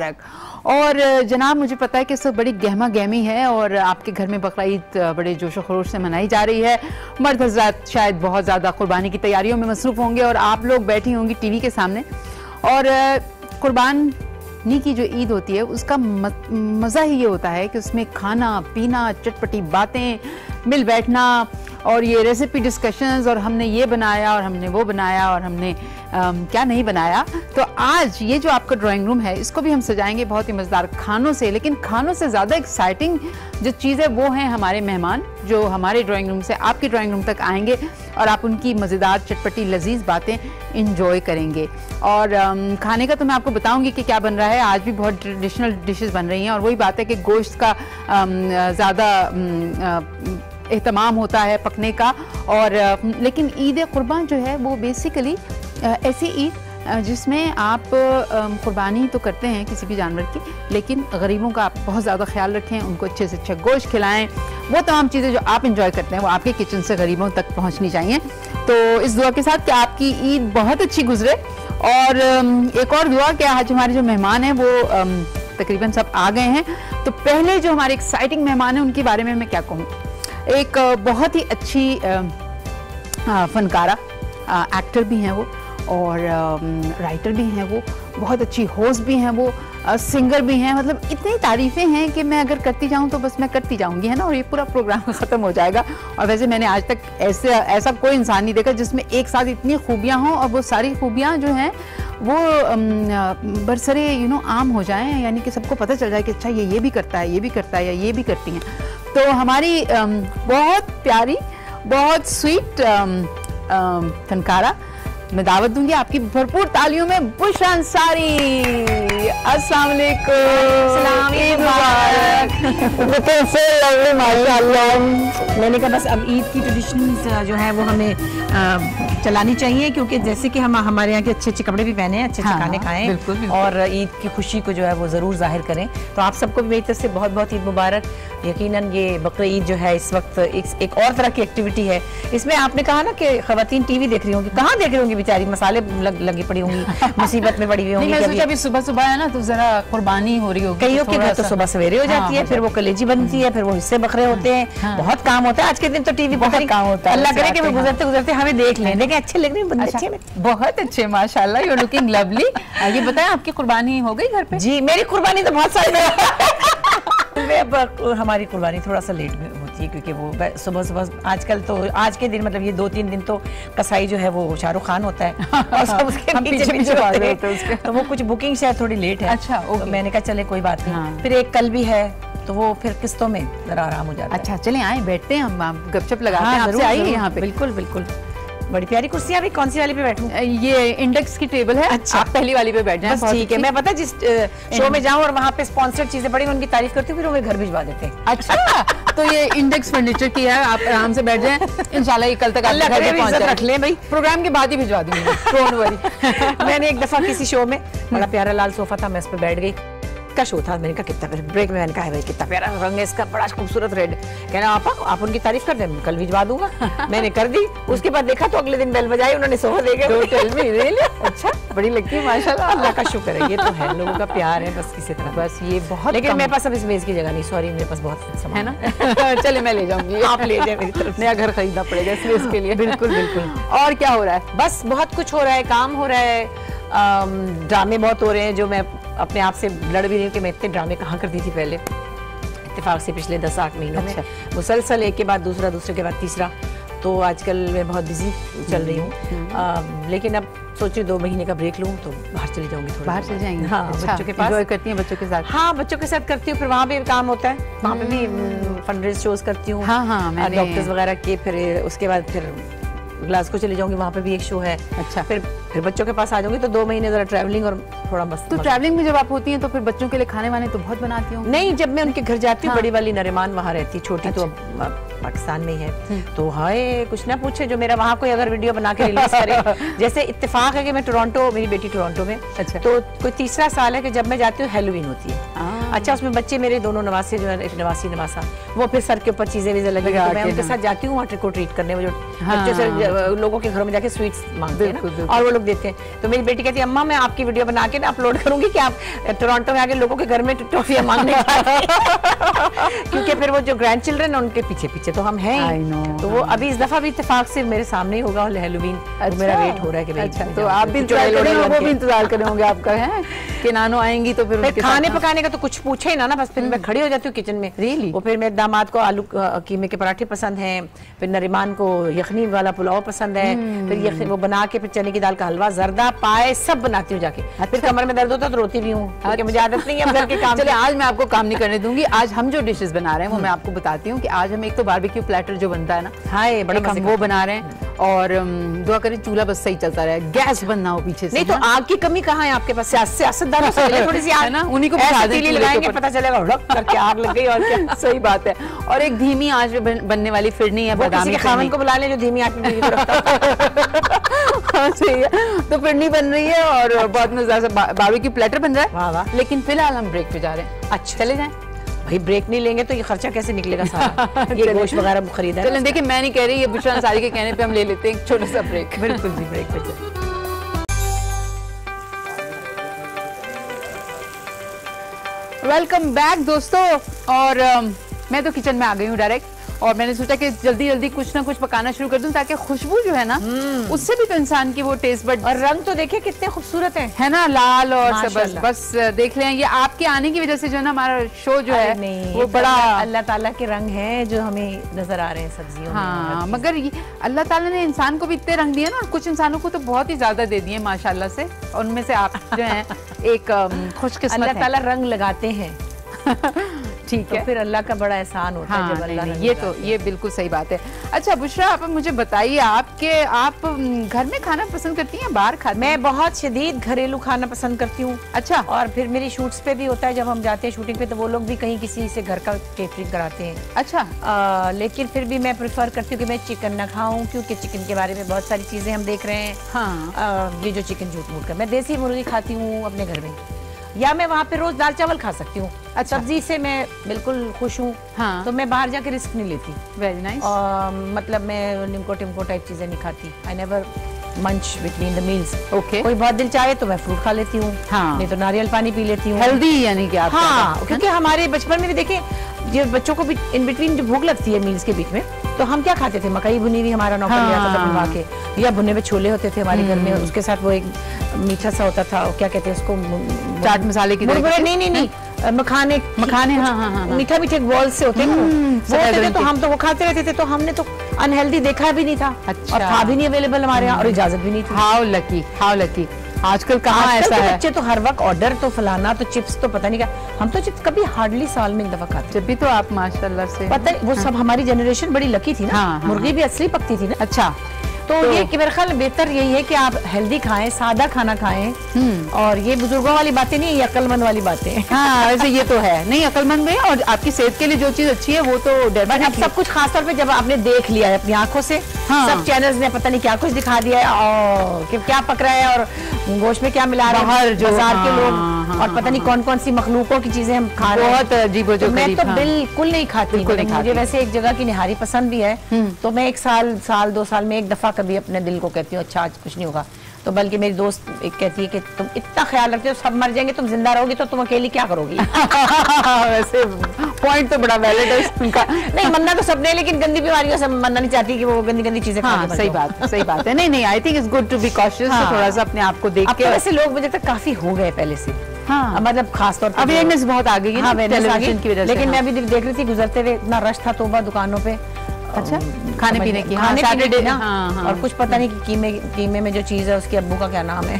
और जनाब मुझे पता है कि सब बड़ी गहमा गहमी है और आपके घर में बकरा ईद बड़े जोशो खरोश से मनाई जा रही है। मर्द हज़रात शायद बहुत ज़्यादा कुर्बानी की तैयारियों में मसरूफ़ होंगे और आप लोग बैठी होंगी टीवी के सामने। और कुर्बानी की जो ईद होती है उसका मज़ा ही ये होता है कि उसमें खाना पीना, चटपटी बातें, मिल बैठना और ये रेसिपी डिस्कशंस और हमने ये बनाया और हमने वो बनाया और हमने क्या नहीं बनाया। तो आज ये जो आपका ड्राइंग रूम है इसको भी हम सजाएंगे बहुत ही मज़ेदार खानों से, लेकिन खानों से ज़्यादा एक्साइटिंग जो चीज़ है वो हैं हमारे मेहमान जो हमारे ड्राइंग रूम से आपके ड्राइंग रूम तक आएंगे और आप उनकी मज़ेदार चटपटी लजीज बातें इंजॉय करेंगे। और खाने का तो मैं आपको बताऊंगी कि क्या बन रहा है। आज भी बहुत ट्रेडिशनल डिशेस बन रही हैं और वही बात है कि गोश्त का ज़्यादा एहतमाम होता है पकने का। और लेकिन ईद कुर्बान जो है वो बेसिकली ऐसी ईद जिसमें आप कुर्बानी तो करते हैं किसी भी जानवर की, लेकिन गरीबों का आप बहुत ज़्यादा ख्याल रखें, उनको अच्छे से अच्छा गोश्त खिलाएं। वो तमाम चीज़ें जो आप इंजॉय करते हैं वो आपके किचन से गरीबों तक पहुंचनी चाहिए। तो इस दुआ के साथ कि आपकी ईद बहुत अच्छी गुजरे। और एक और दुआ कि आज हमारे जो मेहमान हैं वो तकरीबन सब आ गए हैं। तो पहले जो हमारे एक्साइटिंग मेहमान हैं उनके बारे में मैं क्या कहूँ। एक बहुत ही अच्छी फनकारा, एक्टर भी हैं वो और राइटर भी हैं वो, बहुत अच्छी होस्ट भी हैं वो, सिंगर भी हैं। मतलब इतनी तारीफ़ें हैं कि मैं अगर करती जाऊँ तो बस मैं करती जाऊँगी, है ना, और ये पूरा प्रोग्राम ख़त्म हो जाएगा। और वैसे मैंने आज तक ऐसा कोई इंसान नहीं देखा जिसमें एक साथ इतनी खूबियाँ हों और वो सारी खूबियाँ जो हैं वो बरसरे आम हो जाएं, यानी कि सबको पता चल जाए कि अच्छा ये भी करता है, ये भी करता है या ये भी करती हैं। तो हमारी बहुत प्यारी, बहुत स्वीट फनकारा मैं दावत दूंगी आपकी भरपूर तालियों में, बुशरा अंसारी। अस्सलाम वालेकुम, ईद मुबारक। मैंने कहा बस अब ईद की ट्रेडिशंस जो है वो हमें चलानी चाहिए, क्योंकि जैसे कि हम हमारे यहाँ के अच्छे अच्छे कपड़े भी पहने हैं, अच्छे अच्छे खाने खाएं, बिल्कुल। और ईद की खुशी को जो है वो ज़रूर जाहिर करें। तो आप सबको मेरी तरफ से बहुत बहुत ईद मुबारक। यकीनन ये बकरा ईद जो है इस वक्त एक और तरह की एक्टिविटी है। इसमें आपने कहा ना कि ख़वातीन टीवी देख रही होंगी, कहाँ देख रही होंगी बेचारी, मसाले लगी पड़ी होंगी, मुसीबत में पड़ी हुई होंगी। अभी सुबह सुबह है ना तो जरा कुर्बानी हो रही होगी, कईयों के घर तो सुबह सवेरे हो जाती है, फिर वो कलेजी बनती है, फिर वो हिस्से बकरे होते हैं, बहुत काम होता है। आज के दिन तो टीवी बहुत काम होता है। अल्लाह करे कि वो गुजरते गुजरते हमें देख लें, देखें अच्छे लग रहे हैं, अच्छे बहुत अच्छे, माशाल्लाह, यू आर लुकिंग लवली। ये बताएं आपकी कुर्बानी हो गई घर पे? जी मेरी कुर्बानी तो बहुत सारी हमारी कुर्बानी थोड़ा सा लेट में होती है, क्योंकि वो सुबह सुबह आजकल तो आज के दिन मतलब ये 2-3 दिन तो कसाई जो है वो शाहरुख खान होता है और सब उसके पीछे होते हैं, तो वो कुछ बुकिंग शायद थोड़ी लेट है। अच्छा, तो मैंने कहा चले कोई बात नहीं। फिर एक कल भी है तो वो फिर किस्तों में जरा आराम हो जाता है। अच्छा चलें आए बैठते हैं, हम गपशप लगाते हैं, आपसे आइए यहाँ पे। बिल्कुल बिल्कुल, बड़ी प्यारी कुर्सियाँ भी। कौन सी वाली पे बैठूं? ये इंडेक्स की टेबल है। अच्छा, आप पहली वाली पे बैठ जाएं। बस ठीक है। मैं पता जिस शो में जाऊं और वहाँ पे स्पॉन्सर्ड चीजें पड़ी उनकी तारीफ करती हूँ, फिर वो मेरे घर भिजवा देते हैं। अच्छा तो ये इंडेक्स फर्नीचर की है, आप आराम से बैठ जाएं, इंशाल्लाह ये कल तक अल्लाह करे इज्जत रख लें भाई, प्रोग्राम के बाद ही भिजवा दूंगी, डोंट वरी। मैंने एक दफा किसी शो में बड़ा प्यारा लाल सोफा था, मैं उस पर बैठ गई का शो था, मैंने कहा कितना ब्रेक में मैंने कहा भाई कितना प्यारा रंग है इसका, बड़ा खूबसूरत रेड। कहना आप उनकी तारीफ कर दें, कल भिजवा दूंगा। मैंने कर दी। उसके बाद देखा तो अगले दिन बेल बजाई, उन्होंने सोफा दे गए। अच्छा बड़ी लगती है माशाल्लाह, अल्लाह का शुक्र है। ये तो है, लोगों का प्यार है बस किसी तरह, बस ये बहुत। लेकिन मेरे पास अब इस मेज की जगह नहीं, सॉरी, मेरे पास बहुत है ना। चले मैं ले जाऊंगी, आप ले जाए, मेरी तरफ नया घर खरीदना पड़ेगा इसके लिए। बिल्कुल बिल्कुल। और क्या हो रहा है? बस बहुत कुछ हो रहा है, काम हो रहा है, ड्रामे बहुत हो रहे हैं, जो मैं अपने आप से लड़ भी रही हूँ कि मैं इतने ड्रामे कहाँ करती थी पहले, इत्तेफाक से पिछले 10-8 महीनों में मुसलसल एक के बाद दूसरा, दूसरे के बाद तीसरा। तो आजकल मैं बहुत बिजी चल रही हूँ, लेकिन अब सोच रही 2 महीने का ब्रेक लूँ तो बाहर चली जाऊंगी, थोड़ा बाहर चली जाएंगी। हाँ, बच्चों के पास। एंजॉय करती हैं बच्चों के साथ? हाँ, बच्चों के साथ करती हूँ, फिर वहाँ भी काम होता है, वहाँ पे भी फंडरेज शोज करती हूँ, डॉक्टर्स वगैरह के। फिर उसके बाद फिर ग्लासगो चली जाऊंगी, वहाँ पे भी एक शो है। अच्छा, फिर बच्चों के पास आ जाऊंगी तो 2 महीने जरा ट्रैवलिंग और थोड़ा मस्त। तो ट्रैवलिंग में जब आप होती हैं तो फिर बच्चों के लिए खाने वाने तो बहुत बनाती हूँ? नहीं, जब मैं उनके घर जाती हूँ, बड़ी वाली नरिमान वहाँ रहती, छोटी तो पाकिस्तान में ही है। तो हाय कुछ ना पूछे, जो मेरा वहाँ कोई अगर वीडियो बना के रिलीज करे। जैसे इत्तेफाक है कि मैं टोरंटो, मेरी बेटी टोरंटो में, अच्छा। तो कोई तीसरा साल है कि जब मैं जाती हूँ हैलोवीन होती है। अच्छा, उसमें बच्चे मेरे दोनों नवासे जो है, एक नवासी नवासा, वो फिर सर के ऊपर चीजें वीजें लगी, तो मैं उनके साथ जाती हूँ वहाँ ट्रिक और ट्रीट करने। वो जो बच्चों से लोगों के घरों में जाके स्वीट्स मांगते हैं ना, और वो लोग देते हैं। तो मेरी बेटी कहती है अम्मा मैं आपकी वीडियो बना के ना अपलोड करूंगी कि आप टोरंटो में आके लोगों के घर में टॉफियां मांगने क्योंकि फिर वो जो ग्रैंड चिल्ड्रन है उनके पीछे पीछे तो हम हैं। तो वो अभी इस दफा भी इत्तेफाक से मेरे सामने ही होगा हैलोवीन। मेरा वेट हो रहा है कि अच्छा, तो आप भी वो भी इंतजार करे होंगे आपका, है कि नानो आएंगी तो फिर खाने पकाने का तो कुछ पूछे ही ना बस फिर मैं खड़ी हो जाती हूँ किचन में। रियली? वो फिर मेरे दामाद को आलू कीमे के पराठे पसंद हैं, फिर नरीमान को यखनी वाला पुलाव पसंद है, फिर यखनी वो बना के फिर चने की दाल का हलवा, जर्दा, पाए सब बनाती हूँ जाके। फिर कमर में दर्द होता है तो रोती भी हूँ क्योंकि मुझे आदत नहीं है घर के काम। चलिए आज मैं आपको काम नहीं करने दूंगी। आज हम जो डिशेस बना रहे हैं वो मैं आपको बताती हूँ कि आज हम एक तो बारबेक्यू प्लेटर जो बनता है ना, हाय बड़ा हम वो बना रहे हैं, और दुआ करें चूल्हा बस सही चलता रहे, गैस बंद ना हो पीछे से। नहीं तो आग की कमी कहाँ है आपके पास? सियासतदानों से थोड़ी सी है ना, उन्हीं को लगाएंगे पता चलेगा हुड़क करके आग लग गई। और क्या सही बात है। और एक धीमी आंच पे बनने वाली फिरनी है, बादामी के खावन को बुला ले जो धीमी आंच पे सही है। तो फिरनी बन रही है और बहुत मजेदार सा बारबेक्यू प्लेटर बन रहा है। लेकिन फिलहाल हम ब्रेक पे जा रहे हैं। अच्छा चले जाएं भाई, ब्रेक नहीं लेंगे तो ये खर्चा कैसे निकलेगा सारा? ये गोश्त वगैरह खरीदा है। चलें, देखिए मैं नहीं कह रही, ये बुशरा अंसारी के कहने पे हम ले लेते हैं एक छोटा सा ब्रेक। बिल्कुल जी, ब्रेक पे चलें। वेलकम बैक दोस्तों। और मैं तो किचन में आ गई हूँ डायरेक्ट, और मैंने सोचा कि जल्दी जल्दी कुछ ना कुछ पकाना शुरू कर दूं ताकि खुशबू जो है ना उससे भी तो इंसान की वो टेस्ट बड। और रंग तो देखिए कितने खूबसूरत है ना, लाल और सब। बस देख लें, ये आपके आने की वजह से जो है ना हमारा शो जो है वो बड़ा अल्लाह ताला के रंग हैं जो हमें नजर आ रहे हैं सब्जियों में। हाँ, मगर अल्लाह ताला ने इंसान को भी इतने रंग दिए ना, कुछ इंसानों को तो बहुत ही ज्यादा दे दिए माशाल्लाह से, और उनमें से आप जो है एक खुशकिस्मत। अल्लाह ताला रंग लगाते हैं ठीक है, तो फिर अल्लाह का बड़ा एहसान होता है जब अल्लाह ये तो ये बिल्कुल सही बात है। अच्छा बुशरा, आप मुझे बताइए, आप घर में खाना पसंद करती हैं बाहर खाते? मैं बहुत शदीद घरेलू खाना पसंद करती हूँ। अच्छा। और फिर मेरी शूट्स पे भी होता है, जब हम जाते हैं शूटिंग पे तो वो लोग भी कहीं किसी से घर का केटरिंग कराते हैं। अच्छा। लेकिन फिर भी मैं प्रेफर करती हूँ कि मैं चिकन ना खाऊं, क्योंकि चिकन के बारे में बहुत सारी चीजें हम देख रहे हैं। हाँ। ये जो चिकन झूठ मूठ का, मैं देसी मुर्गी खाती हूँ अपने घर में, या मैं वहाँ पे रोज दाल चावल खा सकती हूँ। अच्छा। सब्जी से मैं बिल्कुल खुश हूँ। हाँ। तो मैं बाहर जाके रिस्क नहीं लेती। Very nice. मतलब मैं निम्को टिम्को टाइप चीजें नहीं खाती। आई नेवर मंच बिटवीन द मील्स। ओके। कोई बहुत दिल चाहे तो मैं फ्रूट खा लेती हूँ। हाँ। नहीं तो नारियल पानी पी लेती हूँ। हेल्दी यानी कि आप? हाँ, क्योंकि हमारे बचपन में भी देखें, जो बच्चों को भी इन बिटवीन जो भूख लगती है मील्स के बीच में, तो हम क्या खाते थे? मकई भुनी हुई हमारा नौकर ले आता था बनवा के, या भुने हुए छोले होते थे हमारे घर में, उसके साथ वो एक मीठा सा होता था, क्या कहते हैं उसको, चाट मसाले की तरह? नहीं, मखाने। हाँ। मीठा मीठे बॉल्स से होते हैं वो होते थे, तो हम तो वो खाते रहते थे, तो हमने तो अनहेल्दी देखा भी नहीं था। अच्छा। और था भी नहीं अवेलेबल हमारे यहाँ, और इजाजत भी नहीं थी। How lucky. आजकल कहाँ ऐसा है? बच्चे तो हर वक्त ऑर्डर तो फलाना तो चिप्स तो पता नहीं क्या, हम तो चिप्स कभी हार्डली साल में एक दफा खाते। जब भी तो आप माशाल्लाह से पता है, वो सब हमारी जनरेशन बड़ी लकी थी ना। मुर्गी भी असली पकती थी ना। अच्छा। तो ये मेरे ख्याल बेहतर यही है कि आप हेल्दी खाएं, सादा खाना खाएं, और ये बुजुर्गों वाली बातें नहीं, ये अक्लमंद वाली बातें। हाँ वैसे ये तो है, नहीं अक्लमंद है, और आपकी सेहत के लिए जो चीज अच्छी है वो तो अब सब कुछ खासतौर पे जब आपने देख लिया है अपनी आंखों से। हाँ। सब चैनल्स ने पता नहीं क्या कुछ दिखा दिया है, और कि क्या पक रहा है और गोश्त में क्या मिला रहा है बाजार के लोग, और पता नहीं कौन कौन सी मखलूकों की चीजें हम खा रहे हैं। बहुत अजीब। मैं तो बिल्कुल नहीं खाती। मुझे वैसे एक जगह की निहारी पसंद भी है, तो मैं एक साल 2 साल में एक दफा कभी अपने दिल को कहती हूँ अच्छा आज कुछ नहीं होगा। तो बल्कि मेरी दोस्त एक कहती है कि तुम इतना ख्याल रखते हो, सब मर जाएंगे, तुम जिंदा रहोगी तो तुम अकेली क्या करोगी? वैसे पॉइंट तो बड़ा वैलिड है उनका। नहीं, मरना तो सबने, लेकिन गंदी बीमारियों से मरना नहीं चाहती कि वो गंदी चीजें खा के। सही बात है। नहीं, I think it's good to be cautious, थोड़ा सा अपने आप को देख के। वैसे लोग मुझे तक काफी हो गए पहले से। हाँ। मतलब खासतौर पर अवेयरनेस बहुत आ गई है टेलीविजन की वजह से। लेकिन मैं अभी देख रही थी गुजरते हुए, इतना रश था तोबा दुकानों पे। अच्छा, खाने पीने की? हाँ, सैटरडे ना। हाँ। और कुछ पता नहीं कि कीमे में जो चीज है उसके अब्बू का क्या नाम है।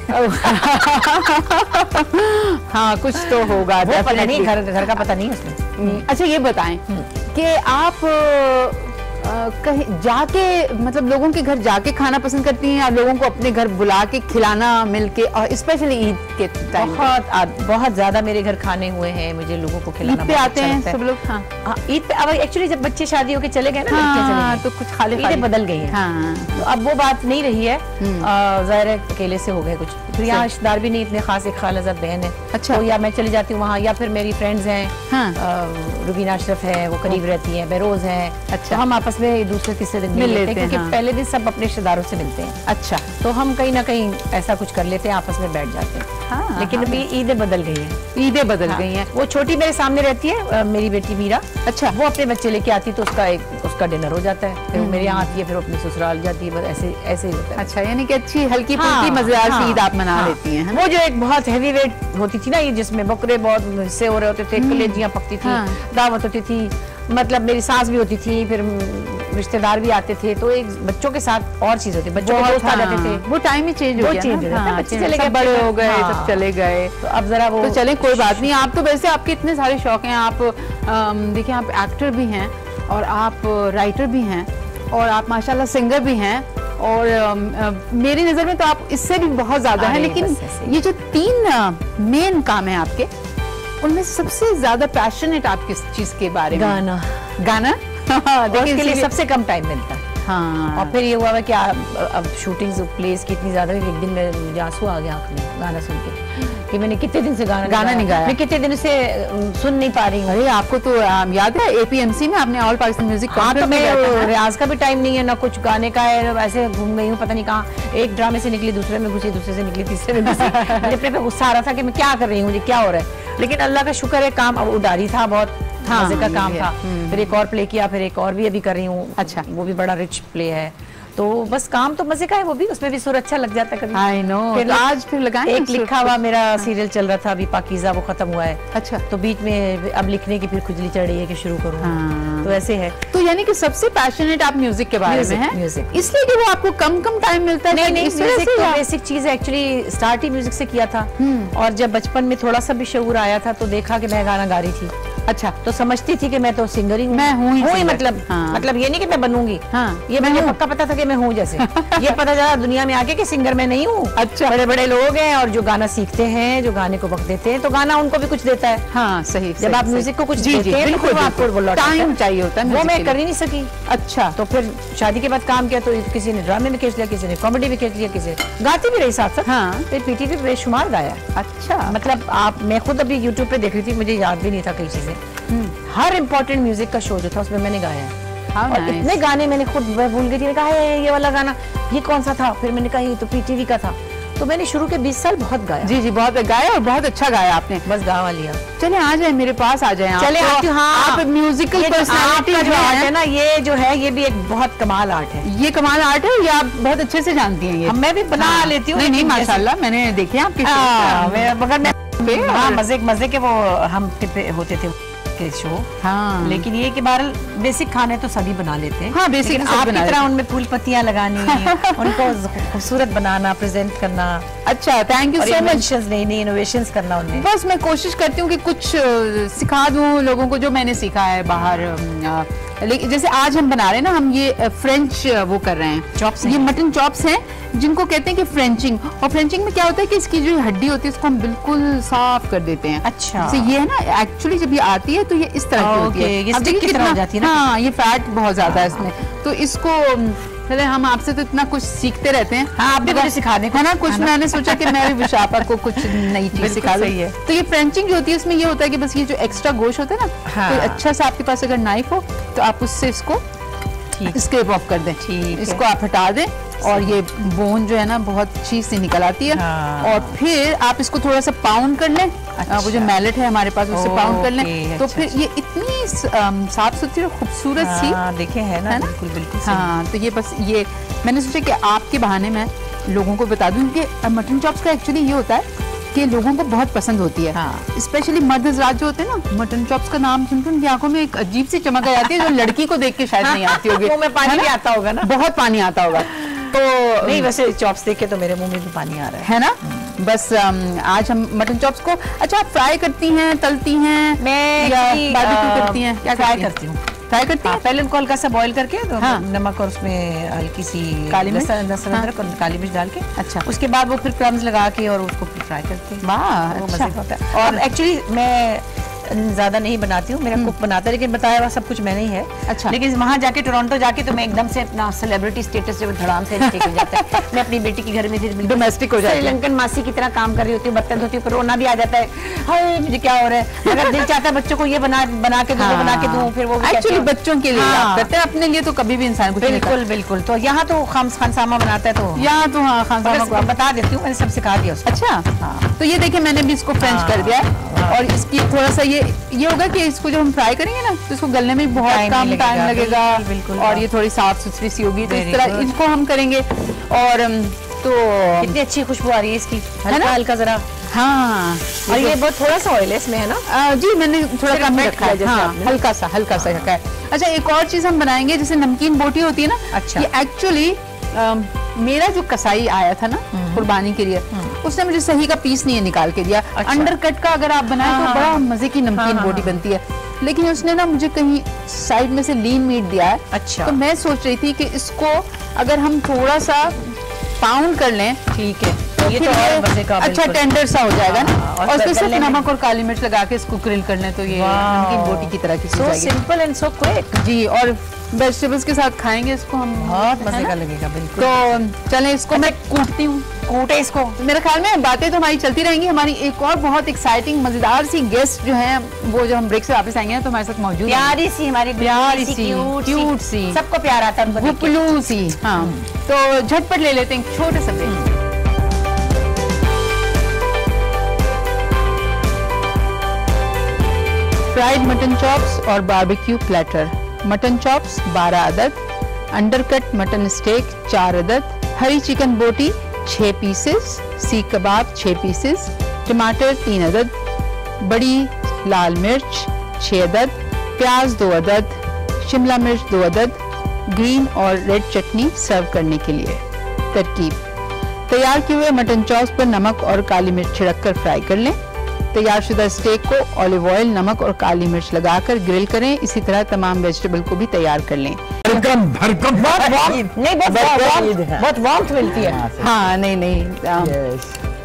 हाँ कुछ तो होगा, वो पता नहीं, घर का पता नहीं उसमें। अच्छा ये बताएं कि आप कहीं जाके, मतलब लोगों के घर जाके खाना पसंद करती हैं या लोगों को अपने घर बुला के खिलाना मिलके, और स्पेशली ईद के टाइम? बहुत ज्यादा मेरे घर खाने हुए हैं, मुझे लोगों को खिलाना ईद पे आते हैं सब लोग। हाँ ईद पे। अब एक्चुअली जब बच्चे शादी होके चले गए ना, हाँ, तो कुछ खाली ईदें बदल गई हैं। हाँ। तो अब वो बात नहीं रही है, ज़ाहिर है अकेले से हो गए कुछ, फिर यहाँ रिश्तेदार भी नहीं इतने खास, एक खालाजाद बहन है। अच्छा। तो या मैं चली जाती हूँ वहाँ, या फिर मेरी फ्रेंड्स हैं। हाँ। रुबीना अशरफ है, वो करीब रहती हैं, बेरोज हैं। अच्छा। तो हम आपस में दूसरे तीसरे दिन मिल लेते हैं, क्योंकि पहले दिन सब अपने रिश्तेदारों से मिलते हैं। अच्छा। तो हम कहीं ना कहीं ऐसा कुछ कर लेते हैं, आपस में बैठ जाते हैं। हाँ, लेकिन अभी ईदें बदल गई हैं। ईदें बदल गई हैं। वो छोटी मेरे सामने रहती है, मेरी बेटी मीरा। अच्छा। वो अपने बच्चे लेके आती तो उसका डिनर हो जाता है, फिर वो मेरे यहाँ आती है, फिर अपने ससुराल जाती है, बस ऐसे ही होता है। अच्छा, यानी कि अच्छी हल्की फुल्की मजेदार सी ईद आप मना लेती हैं। वो जो एक बहुत हैवी वेट होती थी ना, ये जिसमें बकरे बहुत हिस्से हो रहे होते थे, कलेजियां पकती थी, दावत होती थी, मतलब मेरी सास भी होती थी, फिर रिश्तेदार भी आते थे, तो एक बच्चों के साथ और चीज होती, बच्चों के दोस्त आ जाते थे। वो टाइम ही चेंज हो गया, बच्चे चले गए, बड़े हो गए, सब चले गए, तो अब जरा वो तो चले, कोई बात नहीं। आप तो वैसे आपके इतने सारे शौक हैं, आप देखिए आप एक्टर भी हैं और आप राइटर भी हैं और आप माशाल्लाह सिंगर भी हैं, और मेरी नजर में तो आप इससे भी बहुत ज्यादा हैं। लेकिन ये जो 3 मेन काम है आपके, उनमें सबसे ज्यादा पैशनेट आप किस चीज के बारे में? गाना उसके लिए सबसे कम टाइम मिलता है। हाँ। और फिर ये हुआ कि अब शूटिंग्स प्लेस की इतनी ज्यादा, एक दिन में आंसू आ गया आंख में गाना सुन के, कि मैंने कितने दिन से गाना नहीं गाया, मैं कितने दिन से सुन नहीं पा रही हूँ। अरे आपको तो याद है APMC में आपने ऑल पाकिस्तान म्यूजिक कॉन्फ्रेंस में रियाज का भी टाइम नहीं है, ना कुछ गाने का है, ऐसे घूम गई हूँ पता नहीं कहाँ, एक ड्रामे से निकली दूसरे में घुसी, दूसरे से निकली तीसरे में घुसी। मुझे अपने पे गुस्सा आ रहा था कि मैं क्या कर रही हूँ, मुझे क्या हो रहा है। लेकिन अल्लाह का शुक्र है, काम अब उडारी था, बहुत मजे का काम था। फिर एक और प्ले किया, फिर एक और भी अभी कर रही हूँ। अच्छा। वो भी बड़ा रिच प्ले है, तो बस काम तो मजे का है, वो भी उसमें भी सुर अच्छा लग जाता है कभी। I know। फिर आज फिर लगाएं एक लिखा हुआ मेरा सीरियल चल रहा था अभी, पाकीज़ा, वो खत्म हुआ है। अच्छा। तो बीच में अब लिखने की फिर खुजली चढ़ रही है कि शुरू करूँ। हाँ। तो ऐसे है। तो यानी कि सबसे पैशनेट आप म्यूजिक के बारे में हैं, म्यूजिक, इसलिए कि वो आपको कम टाइम मिलता है? नहीं, म्यूजिक तो बेसिक चीज है, एक्चुअली स्टार्ट ही म्यूजिक से किया था। और जब बचपन में थोड़ा सा भी शऊर आया था तो देखा कि मैं गाना गा रही थी। अच्छा। तो समझती थी कि मैं तो सिंगर ही हूँ, मैं हूँ ही, मतलब मतलब ये नहीं कि मैं बनूंगी। ये मुझे पक्का पता था कि मैं हूँ, जैसे ये पता चला दुनिया में आके कि सिंगर मैं नहीं हूँ। अच्छा। बड़े बड़े लोग हैं और जो गाना सीखते हैं, जो गाने को वक्त देते हैं, तो गाना उनको भी कुछ देता है। हाँ, सही। जब आप म्यूजिक को कुछ देते हैं तो आपको टाइम चाहिए होता है, वो मैं कर ही नहीं सकी। अच्छा। तो फिर शादी के बाद काम किया, तो किसी ने ड्रामे में खींच लिया, किसी ने कॉमेडी में खींच लिया, किसी ने गाती भी रही साथ साथ। हाँ। फिर PTV पे बेशुमार गाया। अच्छा। मतलब मैं खुद अभी YouTube पे देख रही थी, मुझे याद भी नहीं था कई चीजें। हर इम्पोर्टेंट म्यूजिक का शो जो था उसमें मैंने गाया है। और इतने गाने मैंने खुद भूल गई थी, कहा है ये वाला गाना, ये कौन सा था, फिर मैंने कहा ये तो PTV का था। तो मैंने शुरू के 20 साल बहुत गाया। जी, बहुत गाया और बहुत अच्छा गाया आपने, बस गावा लिया। चले आ जाए मेरे पास, आ जाए। चले आती हूँ। हाँ, आप म्यूजिकल पर्सनालिटी जो है ना, ये जो है ये भी एक बहुत कमाल आर्ट है। ये कमाल आर्ट है, ये आप बहुत अच्छे से जानती हैं। ये मैं भी बना लेती हूँ। नहीं, माशाल्लाह, मैंने देखे आपके मजे के वो हम होते थे के शो। हाँ। लेकिन ये कि बहरहाल बेसिक खाने तो सभी बना लेते हैं। हाँ, बेसिक आप की तरह उनमें फूल पत्तियां लगानी, उनको खूबसूरत बनाना, प्रेजेंट करना। अच्छा, थैंक यू सो मच। नई इनोवेशंस करना उनमें। बस मैं कोशिश करती हूँ कि कुछ सिखा दूँ लोगों को जो मैंने सीखा है बाहर। लेकिन जैसे आज हम बना रहे हैं ना, हम ये फ्रेंच वो कर रहे हैं, चॉप्स, ये मटन चॉप्स हैं, जिनको कहते हैं कि फ्रेंचिंग। और फ्रेंचिंग में क्या होता है कि इसकी जो हड्डी होती है उसको हम बिल्कुल साफ कर देते हैं। अच्छा। तो ये है ना, एक्चुअली जब ये आती है तो ये इस तरह की होती है, ये स्टिक की तरह हो जाती है ना। हाँ, ये फैट बहुत ज्यादा है इसमें, तो इसको चले हम आपसे तो इतना कुछ सीखते रहते हैं। हाँ, आप भी मुझे सिखा दें, है ना कुछ। मैंने सोचा कि मैं भी विशाखा को कुछ नई चीज सिखा दूं। तो ये फ्रेंचिंग जो होती है, इसमें ये होता है कि बस ये जो एक्स्ट्रा गोश्त होता है ना, हाँ। तो अच्छा से आपके पास अगर नाइफ हो तो आप उससे इसको स्क्रैप ऑफ कर दें। इसको आप हटा दें और ये बोन जो है ना बहुत अच्छी सी निकल आती है। हाँ। और फिर आप इसको थोड़ा सा पाउंड कर लें। अच्छा। वो जो मैलेट है हमारे पास उससे पाउंड कर लें। तो फिर ये इतनी साफ सुथरी और खूबसूरत सी देखे है ना, बिल्कुल बिल्कुल। हाँ, तो ये बस ये मैंने सोचा कि आपके बहाने में लोगों को बता दूं कि मटन चॉप्स का एक्चुअली ये होता है कि लोगों को बहुत पसंद होती है। हाँ। स्पेशली मर्द हज़रात जो होते हैं ना, मटन चॉप्स का नाम सुनकर उनकी आंखों में एक अजीब सी चमक आ जाती है, जो लड़की को देख के शायद नहीं आती होगी। मुंह में पानी भी आता होगा ना, बहुत पानी आता होगा। तो नहीं, वैसे चॉप्स देख के तो मेरे मुंह में भी पानी आ रहा है ना। बस आज हम मटन चॉप्स को, अच्छा, आप फ्राई करती हैं, तलती हैं, मैं या बारबेक्यू करती हैं? क्या फ्राई करती हूँ। फ्राई करती हैं? पहले उनको हल्का सा बॉईल करके तो हाँ। नमक और उसमें हल्की सी काली मिर्च, लहसुन अदरक और काली मिर्च डाल के, अच्छा, उसके बाद वो फिर क्रम्स लगा के और उसको फ्राई करते हैं। वाह, वो अच्छा। मजे का होता है। और एक्चुअली मैं ज्यादा नहीं बनाती हूँ, मेरा कुक बनाता है, लेकिन बताया हुआ सब कुछ मैंने ही है। अच्छा। लेकिन वहाँ जाके टोरंटो जाके तो मैं एकदम से अपना सेलिब्रिटी स्टेटस जो धड़ाम से नीचे गिर जाता है। मैं अपनी बेटी के घर में थी, डोमेस्टिक हो जाती है, श्रीलंकन मासी की तरह काम कर रही होती हूँ, बर्तन धोती हूँ, पर रोना भी आ जाता है, हाय मुझे क्या हो रहा है। अगर दिल चाहता है बच्चों को ये बना के दूँ, हाँ। बना के दूँ, फिर वो एक्चुअली बच्चों के लिए हाँ। आप करते हैं, अपने लिए तो कभी भी इंसान कुछ नहीं बिल्कुल बिल्कुल। तो यहाँ तो खानसामा बनाता है, तो यहाँ तो हाँ खानसामा को बता देती हूँ, मैंने सब सिखा दिया उसको। अच्छा, हाँ। तो ये देखिए मैंने भी इसको फ्रेंच कर दिया है, और इसकी थोड़ा सा ये होगा कि इसको जब हम फ्राई करेंगे ना तो इसको गलने में बहुत कम टाइम लगेगा, बिल्कुल, और ये थोड़ी साफ सुथरी सी होगी, तो इस तरह good। इसको हम करेंगे। और तो कितनी अच्छी खुशबू आ रही है इसकी, है ना? हल्का हल्का जरा। हाँ, और ये बहुत थोड़ा सा ऑयल है इसमें, है ना? जी मैंने थोड़ा सिर्फ कम मेल्ट रखा है, किया जैसे हाँ, आपने। हल्का सा रखा है। अच्छा, एक और चीज हम बनाएंगे, जैसे नमकीन बोटी होती है ना, अच्छा। ये एक्चुअली मेरा जो कसाई आया था ना कुर्बानी के लिए, उसने मुझे सही का पीस नहीं निकाल के दिया। अच्छा। अंडरकट का अगर आप बनाए तो बड़ा मजे की नमकीन बोटी बनती है, लेकिन उसने ना मुझे कहीं साइड में से लीन मीट दिया है। अच्छा। तो मैं सोच रही थी कि इसको अगर हम थोड़ा सा पाउंड कर लें, ठीक है, ये फिर तो और ये मजे का अच्छा बिल्कुल। टेंडर सा हो जाएगा ना, हाँ, और और फिर सिर्फ गलने में- नमक और काली मिर्च लगा के इसको ग्रिल कर लें तो ये नमकीन बोटी की तरह की चीज सो आएगी। Simple and so quick. जी, और वेजिटेबल्स के साथ खाएंगे इसको हम, बहुत है मजे ना? का लगेगा, बिल्कुल। तो चलें इसको मैं कूटती हूँ। कूटे इसको। मेरे ख्याल में बातें तो हमारी चलती रहेंगी। हमारी एक और बहुत एक्साइटिंग मजेदार सी गेस्ट जो है, वो जो हम ब्रेक से वापस आएंगे तो हमारे साथ मौजूद हैं। प्यारी सी हमारी प्यारी सी, क्यूट सी, सबको प्यार आता है उनको देख के। गुपलू सी। हाँ, तो झटपट ले लेते हैं छोटे से ब्रेक। फ्राइड मटन चॉप्स और बारबेक्यू प्लेटर। मटन चॉप्स 12 अदद, अंडरकट मटन स्टेक 4 अदद, हरी चिकन बोटी 6 पीसेस, सीख कबाब 6 पीसेस, टमाटर 3 अदद, बड़ी लाल मिर्च 6 अदद, प्याज 2 अदद, शिमला मिर्च 2 अदद, ग्रीन और रेड चटनी सर्व करने के लिए। तरकीब: तैयार किए हुए मटन चॉप्स पर नमक और काली मिर्च छिड़ककर फ्राई कर लें। तैयारशुदा स्टेक को ऑलिव ऑयल, नमक और काली मिर्च लगाकर ग्रिल करें। इसी तरह तमाम वेजिटेबल को भी तैयार कर लें। भरकम बहुत वार्मथ मिलती है। हाँ, नहीं,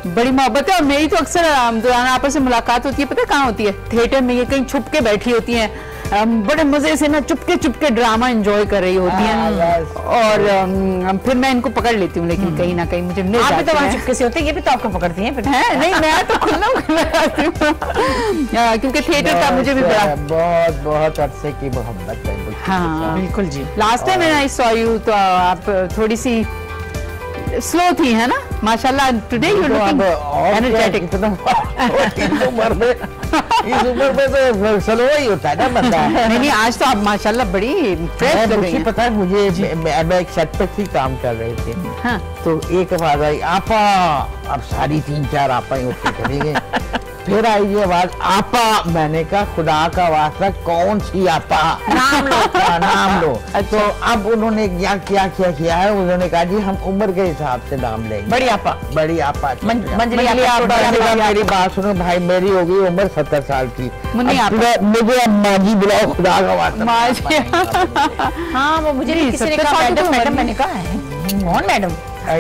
बड़ी मोहब्बत है। और मेरी तो अक्सर दोराना आपस से मुलाकात होती है, पता है कहाँ होती है? थिएटर में। ये कहीं छुप के बैठी होती हैं, बड़े मजे से ना चुपके ड्रामा एंजॉय कर रही होती हैं, और फिर मैं इनको पकड़ लेती हूँ, लेकिन कहीं ना कहीं मुझे मिल आप भी जाते तो वहाँ हैं। चुपके से होते हैं, ये भी तो आपको पकड़ती हैं फिर। है नहीं, मैं तो खुला आती हूँ, क्योंकि थिएटर का मुझे भी बड़ा बहुत अरसे की मोहब्बत है मुझसे। हाँ, बिल्कुल जी। Last time I saw you तो आप थोड़ी सी स्लो थी, है ना? माशाल्लाह, टुडे यू लुकिंग एनर्जेटिक। इस उम्र में तो स्लो ही होता है ना बंदा। नहीं, आज तो आप माशाल्लाह बड़ी फ्रेश लग रही हैं। पता है मुझे, मैं एक सेट पे ही काम कर रहे थे, हाँ। तो एक आवाज आई, आपा। अब सारी 3-4 आपा ही उठ के चलेंगे। फिर आई ये आवाज, आपा। मैंने कहा खुदा का वास्ता कौन सी आपा? नाम लो। नाम लो। तो अब उन्होंने क्या है, उन्होंने कहा जी हम उम्र के हिसाब से नाम लेंगे। बड़ी आपा। बड़ी आपा। मंजली आपा। मेरी बात सुनो भाई, मेरी हो गई उम्र 70 साल की। मुन्नी अब आपा। मुझे अम्मा जी बुलाओ, खुदा का वास्ता। हाँ, वो मुझे नहीं, किसी ने 70 कहा साल की तो मैडम, उम्र मैडम, नहीं। मैंने कहा है कौन मैडम?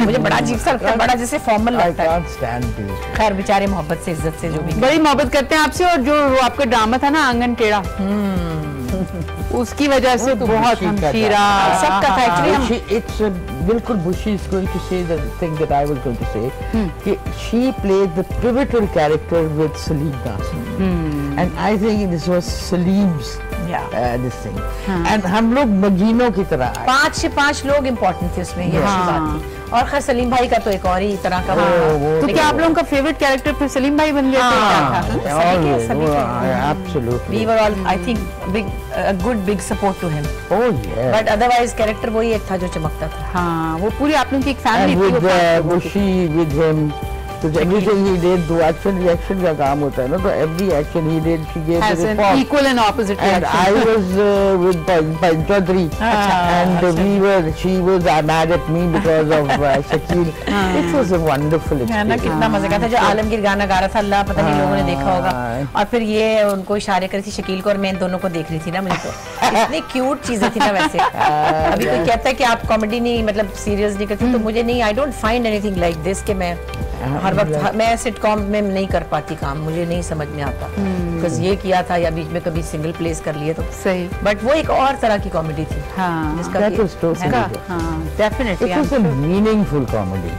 मुझे बड़ा अजीब सा लगता है, बड़ा जैसे फॉर्मल I लगता है। can't stand this. खैर बेचारे मोहब्बत से, इज्जत से जो भी। बड़ी मोहब्बत करते हैं आपसे। और जो वो आपका ड्रामा था ना आंगन टेढ़ा, उसकी वजह से तो बहुत बुशी का था। हमशीरा सबका था actually। हम It's बिल्कुल Bushi is going to say the thing that I was going to say, कि she played the pivotal character with Salim Nasser, and I think this was Salim's this thing, and हम लोग मगीनों की तरह आए। 5 से 5 लोग important थे उसमें, ये अच्छी हाँ। बात थी। और खैर सलीम भाई का तो एक और ही तरह का तो क्या आप लोगों का फेवरेट कैरेक्टर फिर सलीम भाई बन गया था? Absolutely. We were all, I think, a good big support to him. Oh yeah. But otherwise character वही एक था जो चमकता था। हाँ, वो पूरी आप लोगों की एक And family with Bushi, with him, Because everything he did, do action reaction का काम होता है ना, तो every action he did, she gave Has the an response. equal and opposite And reaction. I was with Chaudhary, and she was mad at me because of Shakil. It was a wonderful है ना, experience. कितना मजे का था जो आलमगीर गाना गा रहा था, अल्लाह पता नहीं लोगों ने देखा होगा, और फिर ये उनको इशारे कर रही थी शकील को, और मैं इन दोनों को देख रही थी ना, मुझे तो इतनी क्यूट चीजें थी ना। वैसे अभी कोई कहता है कि आप कॉमेडी नहीं, मतलब सीरियस नहीं करती, तो मुझे नहीं, I don't find anything like this कि मैं हर वक्त, मैं सिटकॉम में नहीं कर पाती काम, मुझे नहीं समझ में आता, बिकॉज ये किया था या बीच में कभी सिंगल प्लेस कर लिए तो सही, बट वो एक और तरह की कॉमेडी थी। हाँ, जिसका That was totally हाँ, different. Definitely. It was a meaningful comedy.